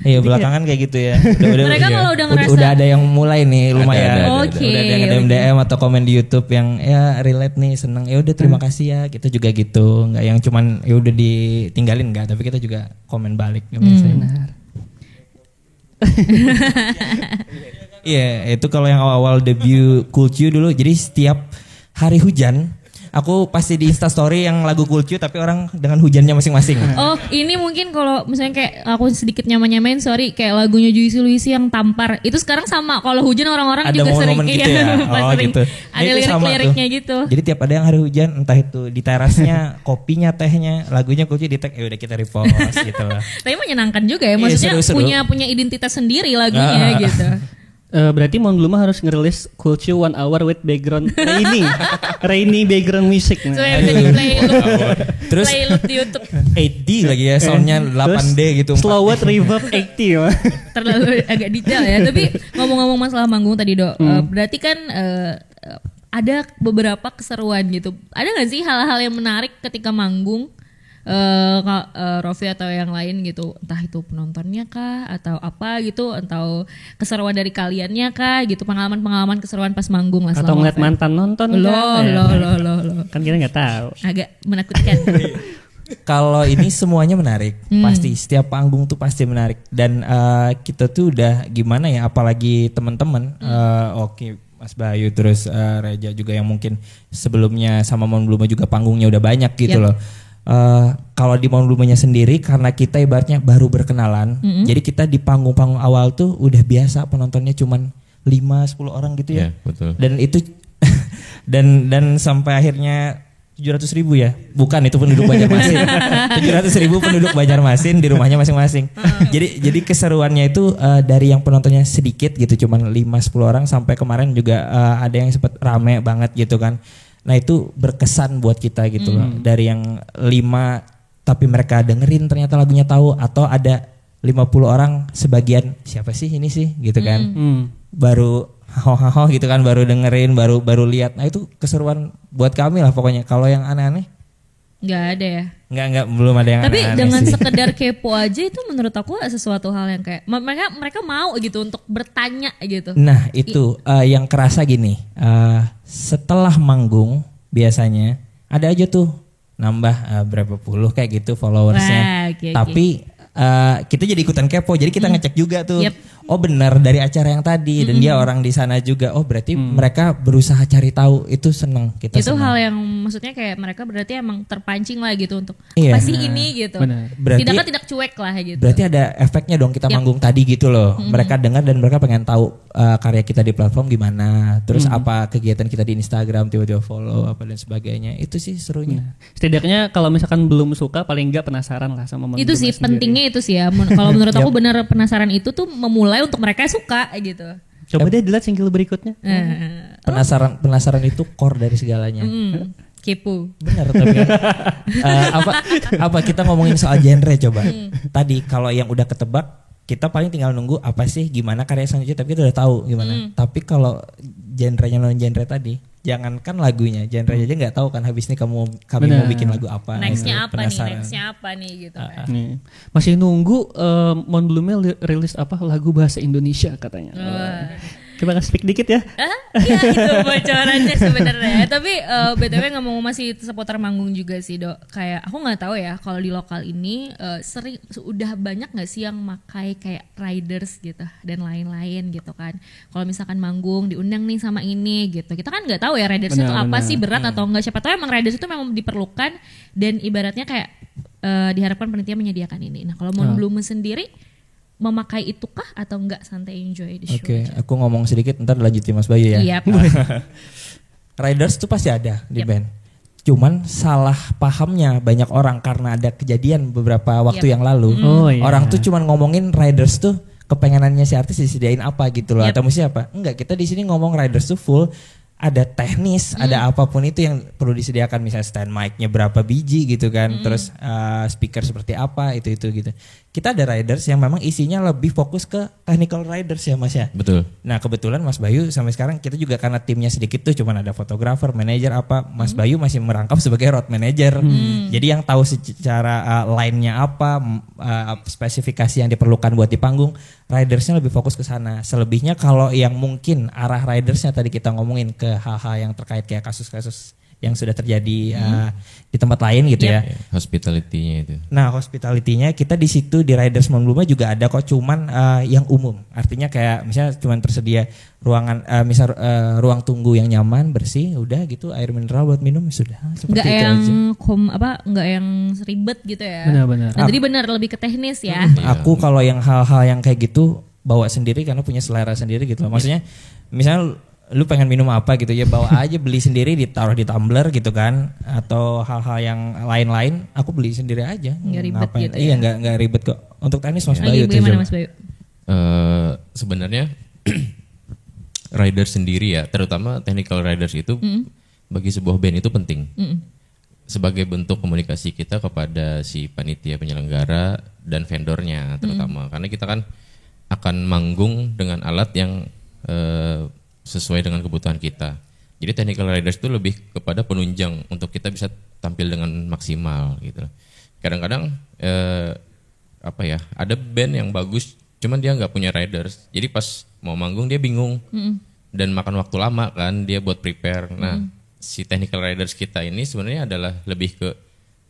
Iya belakangan kayak gitu ya. Mereka kalau udah ngerasa udah ada yang mulai nih lumayan. Ada. Oke. Udah ada yang DM atau komen di YouTube yang ya relate nih, seneng. Ya udah terima kasih ya. Kita juga gitu. Nggak yang cuman ya udah ditinggalin nggak, tapi kita juga komen balik biasanya. Iya, itu kalau yang awal-awal debut Kulcu dulu. Jadi setiap hari hujan aku pasti di Instastory yang lagu Kulcu tapi orang dengan hujannya masing-masing. Oh, ini mungkin kalau misalnya kayak aku sedikit nyamain, sorry, kayak lagunya Juicy Luicy yang Tampar. Itu sekarang sama, kalau hujan orang-orang Ada juga sering momen-momen gitu ya? Oh, sering gitu. ada Itu sama lirik-liriknya tuh. gitu. Jadi tiap ada yang hari hujan, entah itu di terasnya, kopinya, tehnya, lagunya Kulcu di tag, ya udah kita repost gitu lah. Tapi menyenangkan juga ya, Iya, maksudnya seru-seru. punya identitas sendiri lagunya gitu. Berarti Mon Bluma harus ngerilis Culture 1 hour with background rainy background music. So yang bisa di Terus playlist di YouTube. 8D lagi ya, soundnya 8D gitu. Slow reverb 80. Terlalu agak detail ya. Tapi ngomong-ngomong masalah manggung tadi Dok, berarti kan ada beberapa keseruan gitu. Ada nggak sih hal-hal yang menarik ketika manggung? Rofi atau yang lain gitu, entah itu penontonnya kah atau apa gitu, atau keseruan dari kaliannya kah gitu, pengalaman keseruan pas manggung lah Atau selama ngeliat event. mantan nonton Loh. kan kita nggak tahu. Agak menakutkan. Kalau ini semuanya menarik, pasti setiap panggung tuh pasti menarik, dan kita tuh udah gimana ya, apalagi teman-teman, oke, Mas Bayu terus Reja juga yang mungkin sebelumnya sama Mon Bluma juga panggungnya udah banyak gitu loh. Kalau di Mon Blumanya sendiri karena kita ibaratnya baru berkenalan, jadi kita di panggung-panggung awal tuh udah biasa penontonnya cuman 5-10 orang gitu ya. Iya, betul. Dan itu dan sampai akhirnya 700.000 ya, bukan itu penduduk Banjarmasin. 700.000 penduduk Banjarmasin di rumahnya masing-masing. Jadi keseruannya itu dari yang penontonnya sedikit gitu, cuman 5-10 orang, sampai kemarin juga ada yang sempat rame banget gitu kan. Nah itu berkesan buat kita gitu loh. Dari yang 5 tapi mereka dengerin ternyata lagunya tahu, atau ada 50 orang sebagian siapa sih ini sih gitu kan. Baru haho gitu kan, baru dengerin, baru lihat. Nah itu keseruan buat kami lah pokoknya. Kalau yang aneh-aneh Nggak ada ya. Nggak belum ada yang Tapi aneh-aneh dengan sih. sekedar kepo aja itu menurut aku sesuatu hal yang kayak mereka mau gitu untuk bertanya gitu. Nah itu yang kerasa gini, setelah manggung biasanya ada aja tuh nambah berapa puluh kayak gitu followersnya. Wah, oke. Tapi kita jadi ikutan kepo, jadi kita ngecek juga tuh. Yep. Oh benar dari acara yang tadi, dan dia orang di sana juga. Oh berarti mereka berusaha cari tahu, itu seneng kita. Itu seneng. hal yang maksudnya kayak mereka berarti emang terpancing lah gitu untuk Iya. apa sih ini gitu. Benar. Berarti- tidak cuek lah gitu. Berarti ada efeknya dong kita Yep. manggung tadi gitu loh. Mereka dengar dan mereka pengen tahu karya kita di platform gimana. Terus apa kegiatan kita di Instagram, tiba-tiba follow apa dan sebagainya. Itu sih serunya. Setidaknya kalau misalkan belum suka paling nggak penasaran lah sama Mon Itu Bluma sih sendiri. pentingnya itu sih ya. Kalau menurut aku benar penasaran itu tuh memulai untuk mereka suka gitu. Coba deh dilihat single berikutnya. Penasaran itu core dari segalanya. Kepo. Benar tapi kan, apa kita ngomongin soal genre coba. Tadi kalau yang udah ketebak kita paling tinggal nunggu apa sih gimana karya selanjutnya, tapi kita udah tahu gimana. Tapi kalau genrenya non genre tadi, jangankan lagunya, genrenya aja nggak tahu kan habis ini kami mau bikin lagu apa. Nextnya Itu apa nih? penasaran. Nextnya apa nih gitu kan. Nih, masih nunggu Mon Bluma rilis apa lagu bahasa Indonesia katanya. Coba speak dikit ya. Iya itu bocorannya sebenarnya. Tapi btw ngomong masih seputar manggung juga sih Dok. Kayak aku nggak tahu ya kalau di lokal ini sering udah banyak nggak sih yang makai kayak riders gitu dan lain-lain gitu kan. Kalau misalkan manggung diundang nih sama ini gitu, kita kan nggak tahu ya riders itu apa sih, berat atau enggak. Siapa tahu emang riders itu memang diperlukan dan ibaratnya kayak diharapkan panitia menyediakan ini. Nah kalau Mon Bluma sendiri memakai itu kah atau enggak santai enjoy the show? Oke, aja? aku ngomong sedikit ntar lanjutin Mas Bayu ya. Yap. Riders tuh pasti ada di Yap. band. Cuman salah pahamnya banyak orang karena ada kejadian beberapa waktu yang lalu. Oh, iya. Orang tuh cuman ngomongin Riders tuh kepengenannya si artis disediain apa gitu loh. Yap. Atau mesti apa? Enggak, kita di sini ngomong Riders tuh full ada teknis, ada apapun itu yang perlu disediakan, misalnya stand mic-nya berapa biji gitu kan, terus speaker seperti apa, itu gitu. Kita ada riders yang memang isinya lebih fokus ke technical riders ya Mas ya. Betul. Nah kebetulan Mas Bayu sampai sekarang kita juga karena timnya sedikit tuh cuman ada fotografer, manajer apa, Mas Bayu masih merangkap sebagai road manager. Jadi yang tahu secara line-nya apa, spesifikasi yang diperlukan buat di panggung, ridersnya lebih fokus ke sana. Selebihnya kalau yang mungkin arah ridersnya tadi kita ngomongin ke hal-hal yang terkait kayak kasus-kasus yang sudah terjadi di tempat lain gitu ya. Hospitality-nya itu. Nah, hospitality-nya kita di situ di Riders Monbluma juga ada kok, cuman yang umum. Artinya kayak misalnya cuman tersedia ruangan ruang tunggu yang nyaman, bersih, udah gitu, air mineral buat minum sudah. Enggak yang enggak yang ribet gitu ya. Benar-benar. Nah, jadi benar lebih ke teknis ya. Aku kalau yang hal-hal yang kayak gitu bawa sendiri karena punya selera sendiri gitu loh. Maksudnya misalnya lu pengen minum apa gitu ya, bawa aja, beli sendiri, ditaruh di tumbler gitu kan, atau hal-hal yang lain-lain aku beli sendiri aja. Nggak ribet gitu Iya, ya. nggak ribet kok. Untuk teknis Mas Lagi Bayu tuh. bagaimana Mas Bayu? Sebenarnya rider sendiri ya, terutama technical riders itu bagi sebuah band itu penting. Sebagai bentuk komunikasi kita kepada si panitia penyelenggara dan vendornya terutama, karena kita kan akan manggung dengan alat yang sesuai dengan kebutuhan kita. Jadi technical riders itu lebih kepada penunjang untuk kita bisa tampil dengan maksimal gitu. Kadang-kadang ada band yang bagus, cuman dia nggak punya riders. Jadi pas mau manggung dia bingung dan makan waktu lama kan dia buat prepare. Nah, si technical riders kita ini sebenarnya adalah lebih ke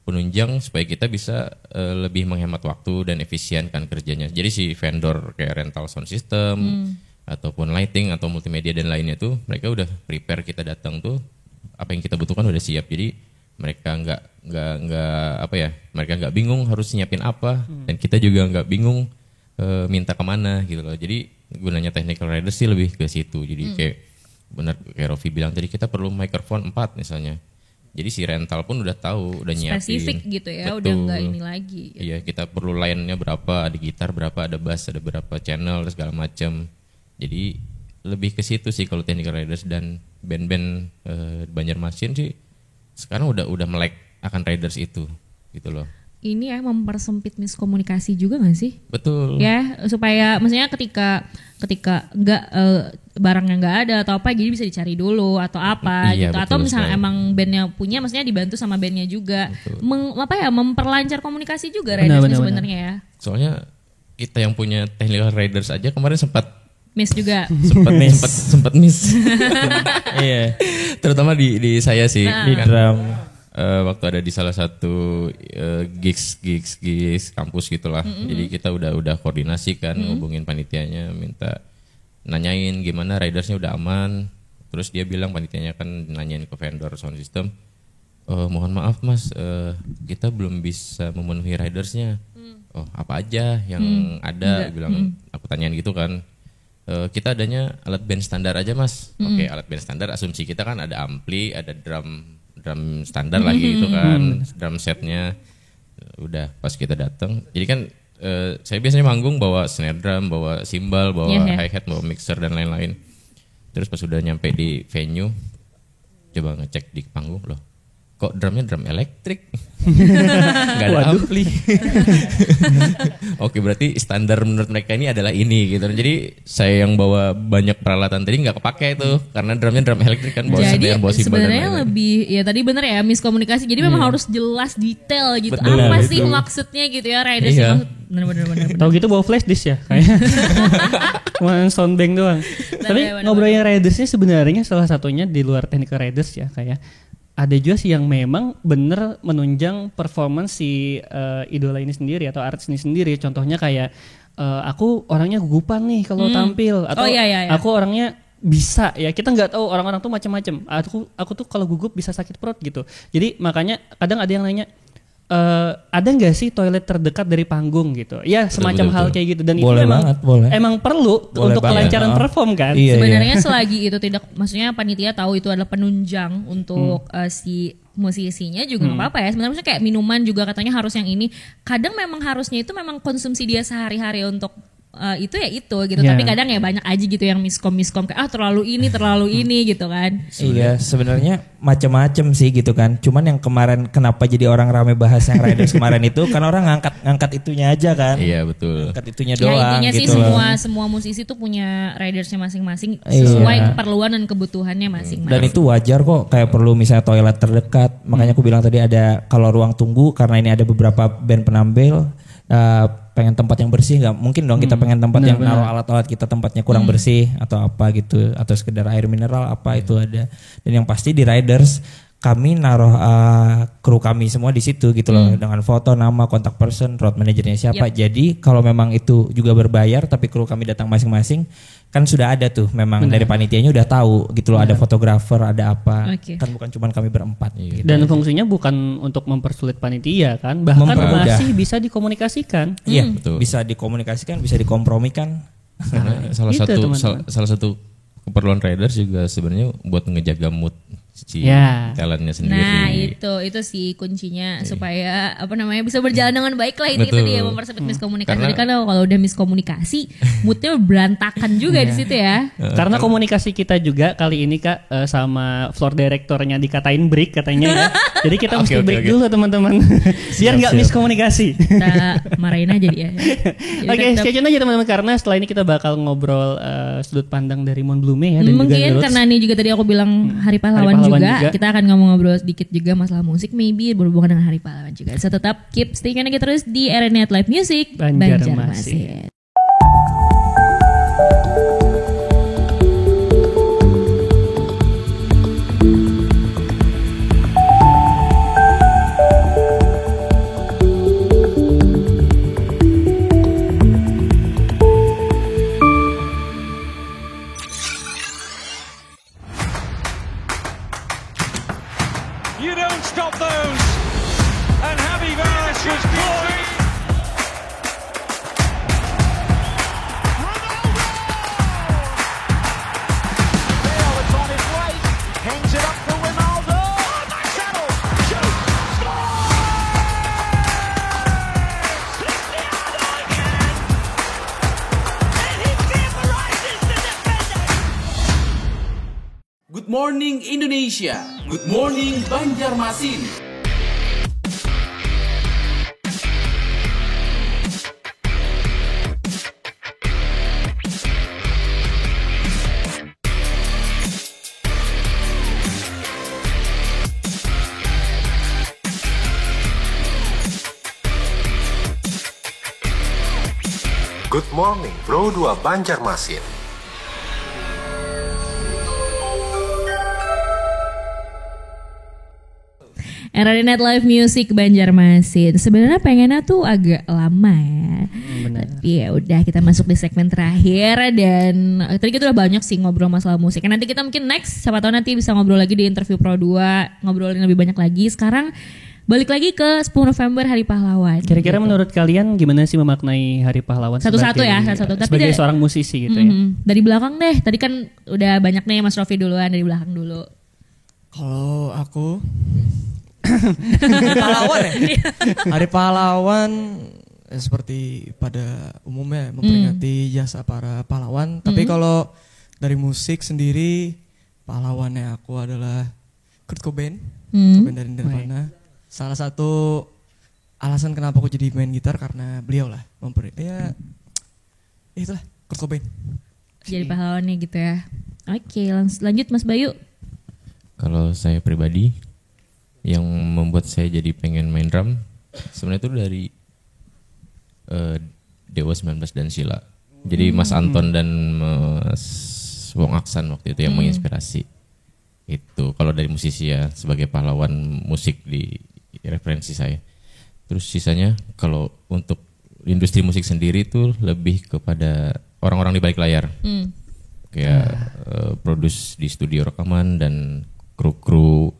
penunjang supaya kita bisa lebih menghemat waktu dan efisienkan kerjanya. Jadi si vendor kayak rental sound system ataupun lighting atau multimedia dan lainnya tuh mereka udah prepare, kita datang tuh apa yang kita butuhkan udah siap. Jadi mereka mereka nggak bingung harus nyiapin apa dan kita juga nggak bingung minta kemana gitu loh. Jadi gunanya technical riders sih lebih ke situ. Jadi kayak benar kayak Rofi bilang tadi, kita perlu microphone 4 misalnya. Jadi si rental pun udah tahu, udah nyiapin. Spesifik gitu ya, Betul. udah nggak ini lagi. Gitu. Iya, kita perlu line-nya berapa, ada gitar berapa, ada bass, ada berapa channel, segala macam. Jadi lebih ke situ sih kalau technical riders, dan band-band Banjarmasin sih sekarang udah melek akan riders itu gitu loh. Ini ya mempersempit miskomunikasi juga nggak sih? Betul. Ya, supaya maksudnya ketika nggak barangnya nggak ada atau apa, jadi bisa dicari dulu atau apa Iya, gitu. Atau betul misalnya sekali. emang bandnya punya, maksudnya dibantu sama bandnya juga. Memperlancar komunikasi juga Benar, riders benar, sebenarnya ya. Soalnya kita yang punya technical riders aja kemarin sempat Miss juga. sempat miss. Iya. Terutama di saya sih. Di drum. Waktu ada di salah satu gigs kampus gitulah. Jadi kita udah koordinasi kan, hubungin panitianya, minta nanyain gimana ridersnya udah aman. Terus dia bilang panitianya kan nanyain ke vendor sound system, mohon maaf mas, kita belum bisa memenuhi ridersnya. Oh apa aja yang ada? Bilang aku tanyain gitu kan. Kita adanya alat band standar aja mas. Oke, alat band standar, asumsi kita kan ada ampli, ada drum standar lagi itu kan, drum setnya. Udah pas kita datang, jadi kan saya biasanya manggung bawa snare drum, bawa cymbal, bawa hi-hat, bawa mixer dan lain-lain. Terus pas udah nyampe di venue, coba ngecek di panggung, loh kok drumnya drum elektrik, nggak ada ampli. Oke, berarti standar menurut mereka ini adalah ini gitu. Jadi saya yang bawa banyak peralatan tadi nggak kepake itu karena drumnya drum elektrik kan, bawa Jadi bawa cymbal dan sebenarnya lain-lain. lebih, ya tadi bener ya, miskomunikasi. Jadi memang harus jelas detail gitu. Betul, Apa sih betul. maksudnya gitu ya riders? Iya. Bener. Tahu gitu bawa flash disk ya kayak. Cuma soundbank doang. Tapi bener, ngobrolin ridersnya sebenarnya salah satunya di luar technical riders ya, kayak ada juga sih yang memang bener menunjang performance si idola ini sendiri atau artis ini sendiri. Contohnya kayak aku orangnya gugupan nih kalau tampil, atau iya. aku orangnya bisa ya, kita nggak tahu, orang-orang tuh macam-macam. Aku tuh kalau gugup bisa sakit perut gitu. Jadi makanya kadang ada yang nanya, ada nggak sih toilet terdekat dari panggung gitu? Ya semacam betul. hal kayak gitu dan Boleh itu memang banget, boleh. emang perlu Boleh untuk banget. kelancaran perform kan? Iya, Sebenarnya selagi itu tidak, maksudnya panitia tahu itu adalah penunjang untuk si musisinya juga nggak apa-apa ya. Sebenarnya maksudnya kayak minuman juga katanya harus yang ini. Kadang memang harusnya itu memang konsumsi dia sehari-hari untuk itu ya itu gitu. Yeah. Tapi kadang ya banyak aja gitu yang miskom kayak terlalu ini gitu kan. Iya, sebenarnya macam-macam sih gitu kan. Cuman yang kemarin kenapa jadi orang rame bahas yang Riders kemarin itu kan orang ngangkat itunya aja kan. Iya betul. Ngangkat itunya Ya doang intinya sih gitu loh. semua musisi tuh punya ridersnya masing-masing Iya. sesuai keperluan dan kebutuhannya masing-masing. Dan itu wajar kok, kayak perlu misalnya toilet terdekat. Makanya aku bilang tadi ada kalau ruang tunggu karena ini ada beberapa band penampil pengen tempat yang bersih, nggak mungkin dong kita pengen tempat yang naruh alat-alat kita tempatnya kurang bersih atau apa gitu, atau sekedar air mineral apa itu ada. Dan yang pasti di Riders kami naruh kru kami semua di situ gitu loh, dengan foto, nama, kontak person, road manajernya siapa. Jadi kalau memang itu juga berbayar tapi kru kami datang masing-masing, kan sudah ada tuh memang dari panitianya udah tahu gitu loh, ada fotografer, ada apa. Kan bukan cuma kami berempat gitu. Dan fungsinya bukan untuk mempersulit panitia kan, bahkan Mempermudah. masih bisa dikomunikasikan. Iya, Betul. bisa dikomunikasikan, bisa dikompromikan. Karena salah Gitu, satu teman-teman. salah satu keperluan Riders juga sebenarnya buat ngejaga mood si Ya. talentnya sendiri. Nah itu sih kuncinya supaya apa namanya bisa berjalan dengan baik lah, itu Betul. dia mempersempit miskomunikasi. Karena- Jadi kan kalau udah miskomunikasi moodnya berantakan juga di situ ya. Karena komunikasi kita juga kali ini Kak sama floor directornya dikatain break katanya ya. Jadi kita mesti break dulu teman-teman. Biar nggak miskomunikasi. Kita marahin aja dia. Jadi Oke, tetap- stay tune aja teman-teman karena setelah ini kita bakal ngobrol sudut pandang dari Mon Blume ya dan juga mungkin The Roots. karena ini juga tadi aku bilang Hari Pahlawan, Hari Pahlawan juga, juga. kita akan ngobrol sedikit juga masalah musik, maybe berhubungan dengan Hari Pahlawan juga. So tetap keep stay tune aja terus di RNet Live Music Banjarmasin. You don't stop those. And Javi Vaz was caught. Bale, it's on his way. Hangs it up to Ronaldo. Oh, Marcelo. Shoots. Cristiano again. And he vaporizes the defender. Good morning Indonesia. Good morning Banjarmasin. Good Morning Bro 2 Banjarmasin. RNet Live Music Banjarmasin. Sebenarnya pengennya tuh agak lama ya. Tapi ya udah kita masuk di segmen terakhir dan tadi kita udah banyak sih ngobrol masalah musik. Nanti kita mungkin next siapa tahu nanti bisa ngobrol lagi di interview Pro 2, ngobrolin lebih banyak lagi. Sekarang balik lagi ke 10 November Hari Pahlawan. Kira-kira menurut kalian gimana sih memaknai Hari Pahlawan Satu-satu sebagai- ya, satu-satu. Tapi sebagai deh- seorang musisi gitu ya? Dari belakang deh. Tadi kan udah banyak nih Mas Rofi duluan, dari belakang dulu. Kalau aku Hari Pahlawan ya. Hari Pahlawan seperti pada umumnya memperingati jasa para pahlawan. Tapi kalau dari musik sendiri, pahlawannya aku adalah Kurt Cobain. Kurt Cobain dari Nirvana. Salah satu alasan kenapa aku jadi main gitar karena beliau lah itulah Kurt Cobain. Jadi pahlawannya gitu ya. Oke, lanjut Mas Bayu. Kalau saya pribadi yang membuat saya jadi pengen main drum sebenarnya itu dari Dewa 19 dan Sheila. Jadi Mas Anton dan Mas Wong Aksan waktu itu yang menginspirasi. Itu kalau dari musisi ya sebagai pahlawan musik di referensi saya. Terus sisanya kalau untuk industri musik sendiri itu lebih kepada orang-orang di balik layar. Kayak produce di studio rekaman dan kru-kru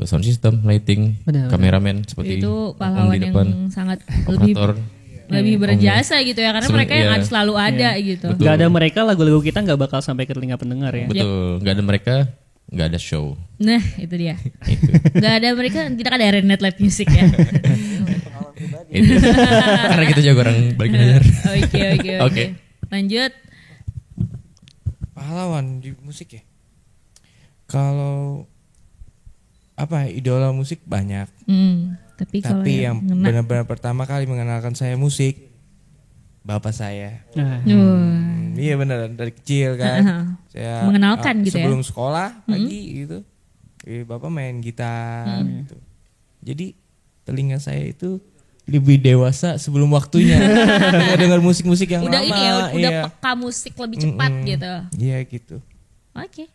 sound system, lighting, Benar. kameramen seperti Itu om pahlawan di yang depan, sangat operator. lebih berjasa gitu ya, karena mereka yang Iya. harus selalu ada gitu. Betul. Gak ada mereka, lagu-lagu kita gak bakal sampai ke telinga pendengar ya. Betul, nggak ada mereka, nggak ada show. Nah itu dia. Itu. Gak ada mereka, tidak ada Renet Live Music ya. Itu. Karena kita jago orang belajar. Oke. Lanjut. Pahlawan di musik ya. Kalau apa idola musik banyak. Tapi kalau Tapi yang ngena- benar-benar pertama kali mengenalkan saya musik bapak saya. Nah, Iya benar dari kecil kan. Saya Mengenalkan gitu ya? sebelum sekolah pagi gitu. Bapak main gitar gitu. Jadi telinga saya itu lebih dewasa sebelum waktunya. Dengar musik-musik yang udah lama. ini ya, udah iya. peka musik lebih cepat gitu. Iya gitu. Oke.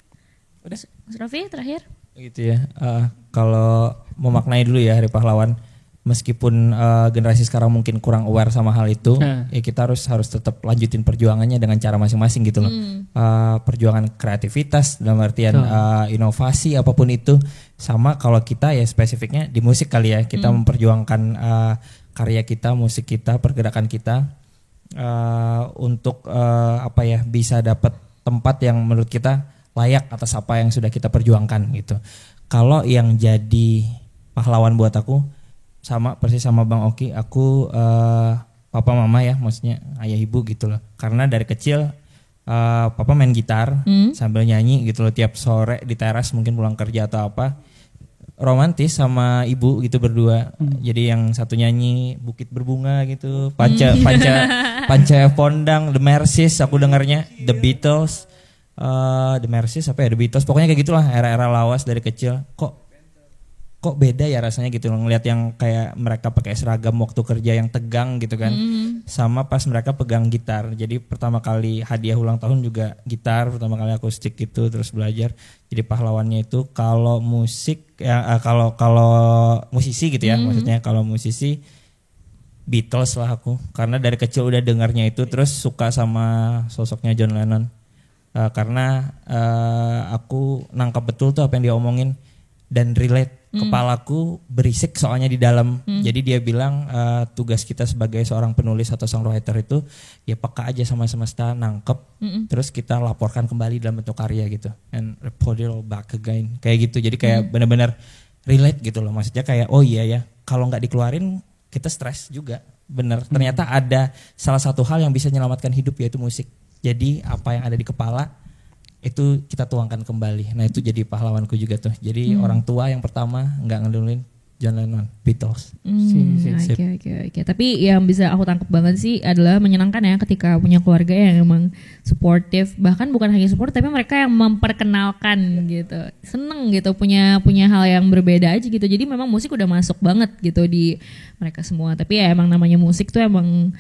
Udah. Mas Raffi terakhir. Gitu ya. Kalau memaknai dulu ya Hari Pahlawan, meskipun generasi sekarang mungkin kurang aware sama hal itu, ya kita harus tetap lanjutin perjuangannya dengan cara masing-masing gitu loh. Perjuangan kreativitas dalam artian inovasi apapun itu, sama kalau kita ya spesifiknya di musik kali ya, kita memperjuangkan karya kita, musik kita, pergerakan kita untuk bisa dapat tempat yang menurut kita layak atas apa yang sudah kita perjuangkan gitu. Kalau yang jadi pahlawan buat aku persis sama Bang Oki, aku papa mama ya, maksudnya ayah ibu gitu loh. Karena dari kecil papa main gitar sambil nyanyi gitu loh tiap sore di teras mungkin pulang kerja atau apa. Romantis sama ibu gitu berdua. Jadi yang satu nyanyi Bukit Berbunga gitu, Panca Pondang, The Mercies aku dengarnya, The Beatles. The Mercies The Beatles, pokoknya kayak gitulah, era-era lawas dari kecil. Kok beda ya rasanya gitu loh, ngeliat yang kayak mereka pakai seragam waktu kerja yang tegang gitu kan, sama pas mereka pegang gitar. Jadi pertama kali hadiah ulang tahun juga gitar, pertama kali akustik gitu, terus belajar. Jadi pahlawannya itu kalau musik ya, kalau musisi gitu ya, maksudnya kalau musisi Beatles lah aku, karena dari kecil udah dengarnya itu, terus suka sama sosoknya John Lennon. Karena aku nangkap betul tuh apa yang dia omongin dan relate. Kepalaku berisik soalnya di dalam. Jadi dia bilang tugas kita sebagai seorang penulis atau songwriter itu ya peka aja sama semesta, nangkep, terus kita laporkan kembali dalam bentuk karya gitu. And report it all back again. Kayak gitu. Jadi kayak benar-benar relate gitu loh. Maksudnya kayak oh iya ya, kalau nggak dikeluarin kita stres juga. Bener. Ternyata ada salah satu hal yang bisa menyelamatkan hidup, yaitu musik. Jadi apa yang ada di kepala itu kita tuangkan kembali. Nah itu jadi pahlawanku juga tuh. Jadi orang tua yang pertama nggak ngedengerin John Lennon, Beatles. Oke. Tapi yang bisa aku tangkap banget sih adalah menyenangkan ya ketika punya keluarga yang emang supportive. Bahkan bukan hanya support, tapi mereka yang memperkenalkan gitu. Seneng gitu punya hal yang berbeda aja gitu. Jadi memang musik udah masuk banget gitu di mereka semua. Tapi ya emang namanya musik tuh emang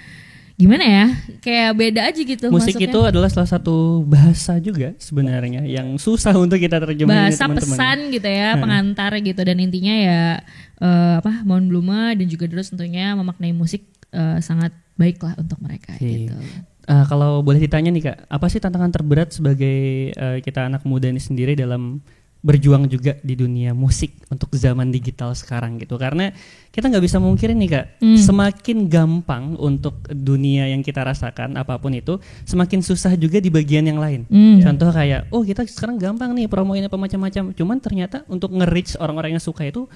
gimana ya, kayak beda aja gitu. Musik masuknya. itu adalah salah satu bahasa juga sebenarnya yang susah untuk kita terjemahin. Bahasa pesan gitu ya, pengantar gitu, dan intinya ya Mon Bluma dan juga terus tentunya memaknai musik sangat baik lah untuk mereka gitu. Kalau boleh ditanya nih Kak, apa sih tantangan terberat sebagai kita anak muda ini sendiri dalam berjuang juga di dunia musik untuk zaman digital sekarang gitu? Karena kita nggak bisa mungkirin nih Kak, semakin gampang untuk dunia yang kita rasakan apapun itu, semakin susah juga di bagian yang lain. Contoh kayak, oh kita sekarang gampang nih promoin apa macam-macam, cuman ternyata untuk nge-reach orang-orang yang suka itu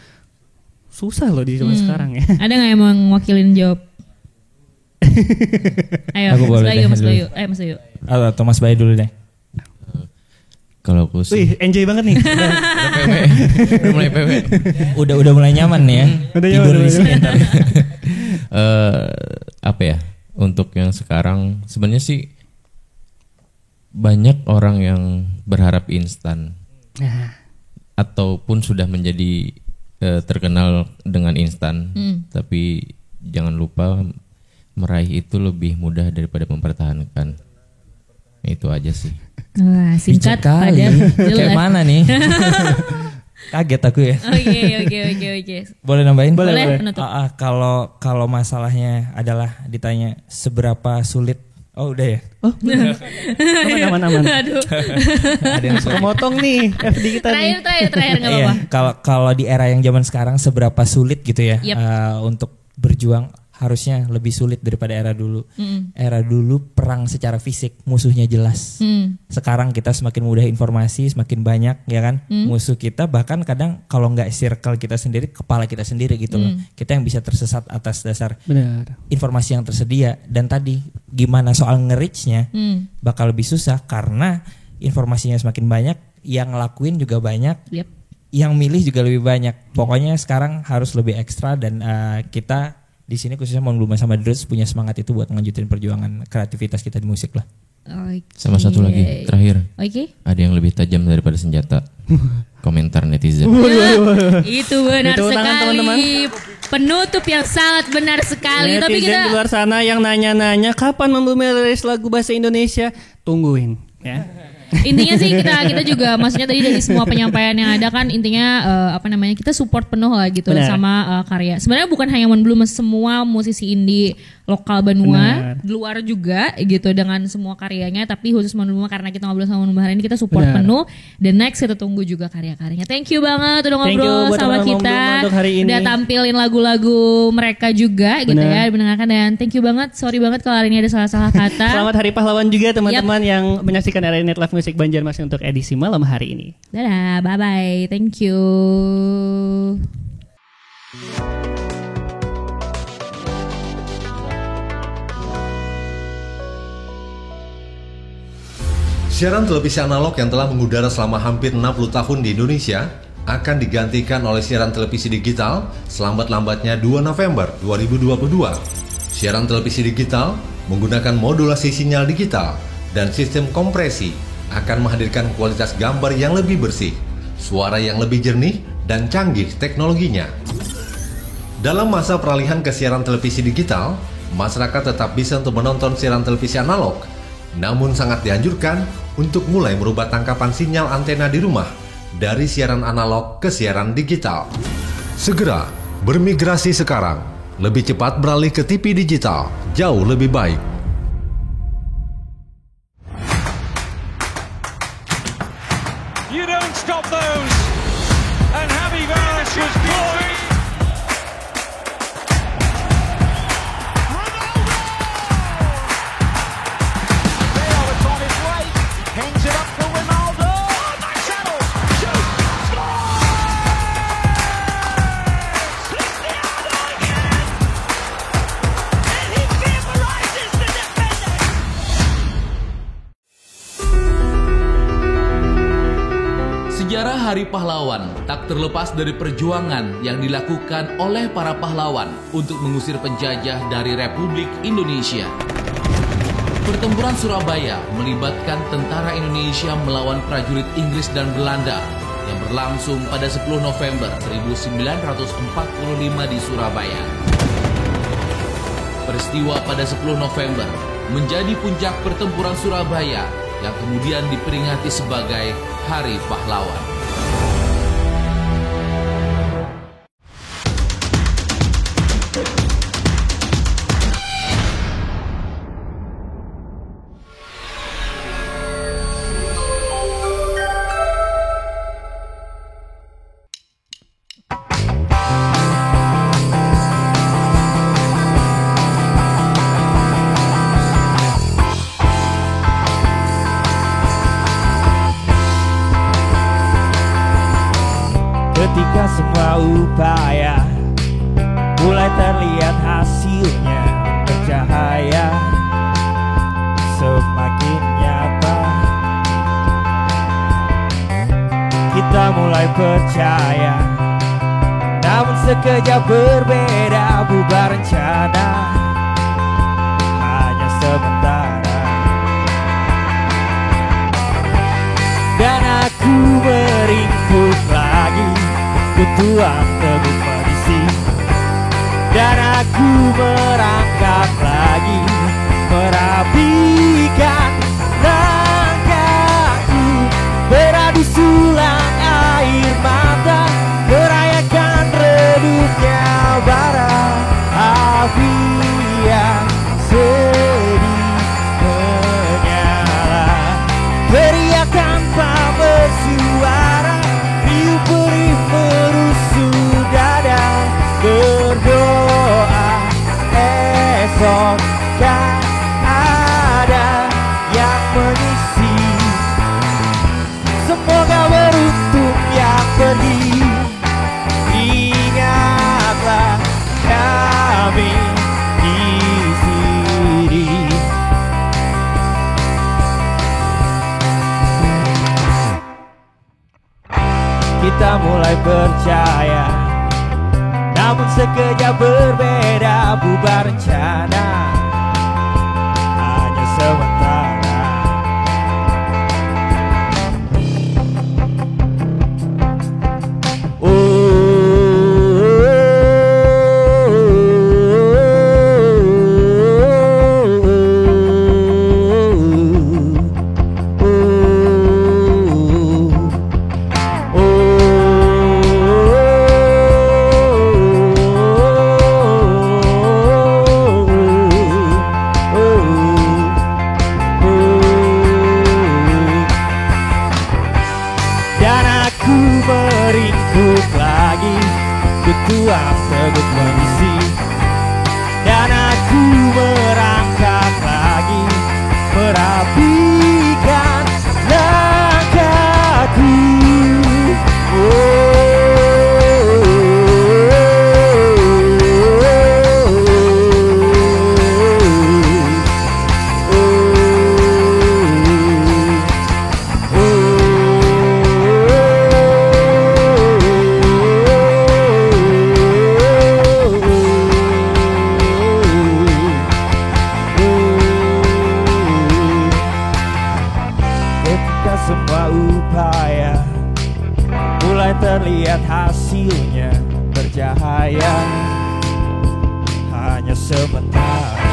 susah loh di zaman sekarang ya. Ada nggak yang mau ngewakilin jawab? Ayo, Aku boleh Mas deh, Bayu. Atau Mas Bayu dulu deh. Kalau aku sih Wih, enjoy banget nih. udah mulai PW. Udah mulai nyaman nih ya. Udah Tidur nyaman, di sini ntar. Apa ya? Untuk yang sekarang sebenarnya sih banyak orang yang berharap instan. Ataupun sudah menjadi terkenal dengan instan. Tapi jangan lupa meraih itu lebih mudah daripada mempertahankan. Itu aja sih. Wah, singkat kali. padat jelas. Kayak mana nih? Kaget aku ya. Oke. Boleh nambahin? Boleh. Penutup. Kalau masalahnya adalah ditanya seberapa sulit Oh udah ya. Aman. Aduh. Ada yang Kemotong nih FD kita nih. Terakhir nggak Iya, apa-apa. kalau di era yang zaman sekarang seberapa sulit gitu ya Yep. Untuk berjuang, harusnya lebih sulit daripada era dulu. Era dulu perang secara fisik, musuhnya jelas. Sekarang kita semakin mudah informasi, semakin banyak ya kan. Musuh kita bahkan kadang kalau nggak circle kita sendiri, kepala kita sendiri gitu loh. Kita yang bisa tersesat atas dasar Benar. informasi yang tersedia. Dan tadi gimana soal nge-reach-nya bakal lebih susah karena informasinya semakin banyak, yang ngelakuin juga banyak. Yep. Yang milih juga lebih banyak. Pokoknya sekarang harus lebih ekstra dan kita di sini khususnya Monbluma sama The Roots punya semangat itu buat ngelanjutin perjuangan kreativitas kita di musik lah. Okay. Sama satu lagi terakhir. Oke. Ada yang lebih tajam daripada senjata. Komentar netizen. Itu benar Tepuk tangan, sekali. teman-teman. Penutup yang sangat benar sekali. Tapi Netizen di kita luar sana yang nanya-nanya kapan Monbluma rilis lagu bahasa Indonesia, tungguin ya. intinya sih kita juga maksudnya tadi dari semua penyampaian yang ada kan intinya kita support penuh lah gitu. Benar. Sama karya. Sebenarnya bukan hanya Monbluma, semua musisi indie lokal Banua, di luar juga gitu dengan semua karyanya, tapi khusus Monbluma karena kita ngobrol sama Monbluma hari ini kita support Benar. penuh dan next kita tunggu juga karya-karyanya. Thank you banget udah Thank you ngobrol buat sama teman-teman kita. Monbluma untuk hari ini. Udah tampilin lagu-lagu mereka juga gitu Benar. ya, mendengarkan dan thank you banget. Sorry banget kalau hari ini ada salah-salah kata. Selamat Hari Pahlawan juga teman-teman yang menyaksikan RRI Net Live Music Banjarmasin untuk edisi malam hari ini. Dadah, bye-bye. Thank you. Siaran televisi analog yang telah mengudara selama hampir 60 tahun di Indonesia akan digantikan oleh siaran televisi digital selambat-lambatnya 2 November 2022. Siaran televisi digital menggunakan modulasi sinyal digital dan sistem kompresi akan menghadirkan kualitas gambar yang lebih bersih, suara yang lebih jernih, dan canggih teknologinya. Dalam masa peralihan ke siaran televisi digital, masyarakat tetap bisa untuk menonton siaran televisi analog, namun sangat dianjurkan untuk mulai merubah tangkapan sinyal antena di rumah dari siaran analog ke siaran digital. Segera bermigrasi sekarang, lebih cepat beralih ke TV digital, jauh lebih baik. You don't stop those. And Javi Vargas was caught. Bale, it's on his way. Hangs it up for Ronaldo. Oh, Marcelo. Shoots. Scores! Cristiano again. And he vaporizes the defender. Sejarah Hari Pahlawan tak terlepas dari perjuangan yang dilakukan oleh para pahlawan untuk mengusir penjajah dari Republik Indonesia. Pertempuran Surabaya melibatkan tentara Indonesia melawan prajurit Inggris dan Belanda yang berlangsung pada 10 November 1945 di Surabaya. Peristiwa pada 10 November menjadi puncak pertempuran Surabaya yang kemudian diperingati sebagai Hari Pahlawan. Ketika semua upaya mulai terlihat hasilnya bercahaya semakin nyata, kita mulai percaya. Namun sekejap berbeda, bubar rencana hanya sementara. Dan aku meringkuk lagi ketuan teguh medisi, dan aku merangkak lagi merapikan langkahku, beradu sulang air mata, merayakan redupnya bara api yang sedih mulai percaya. Namun sekejap berbeda, bubar rencana, hanya sementara. Meringkuk lagi, ketua tegut mengisi, dan aku merangkak lagi, merapikan langkahku. Semua upaya mulai terlihat hasilnya bercahaya, hanya sementara.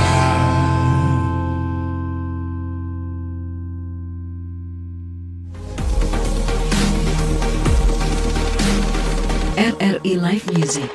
RRI Live Music.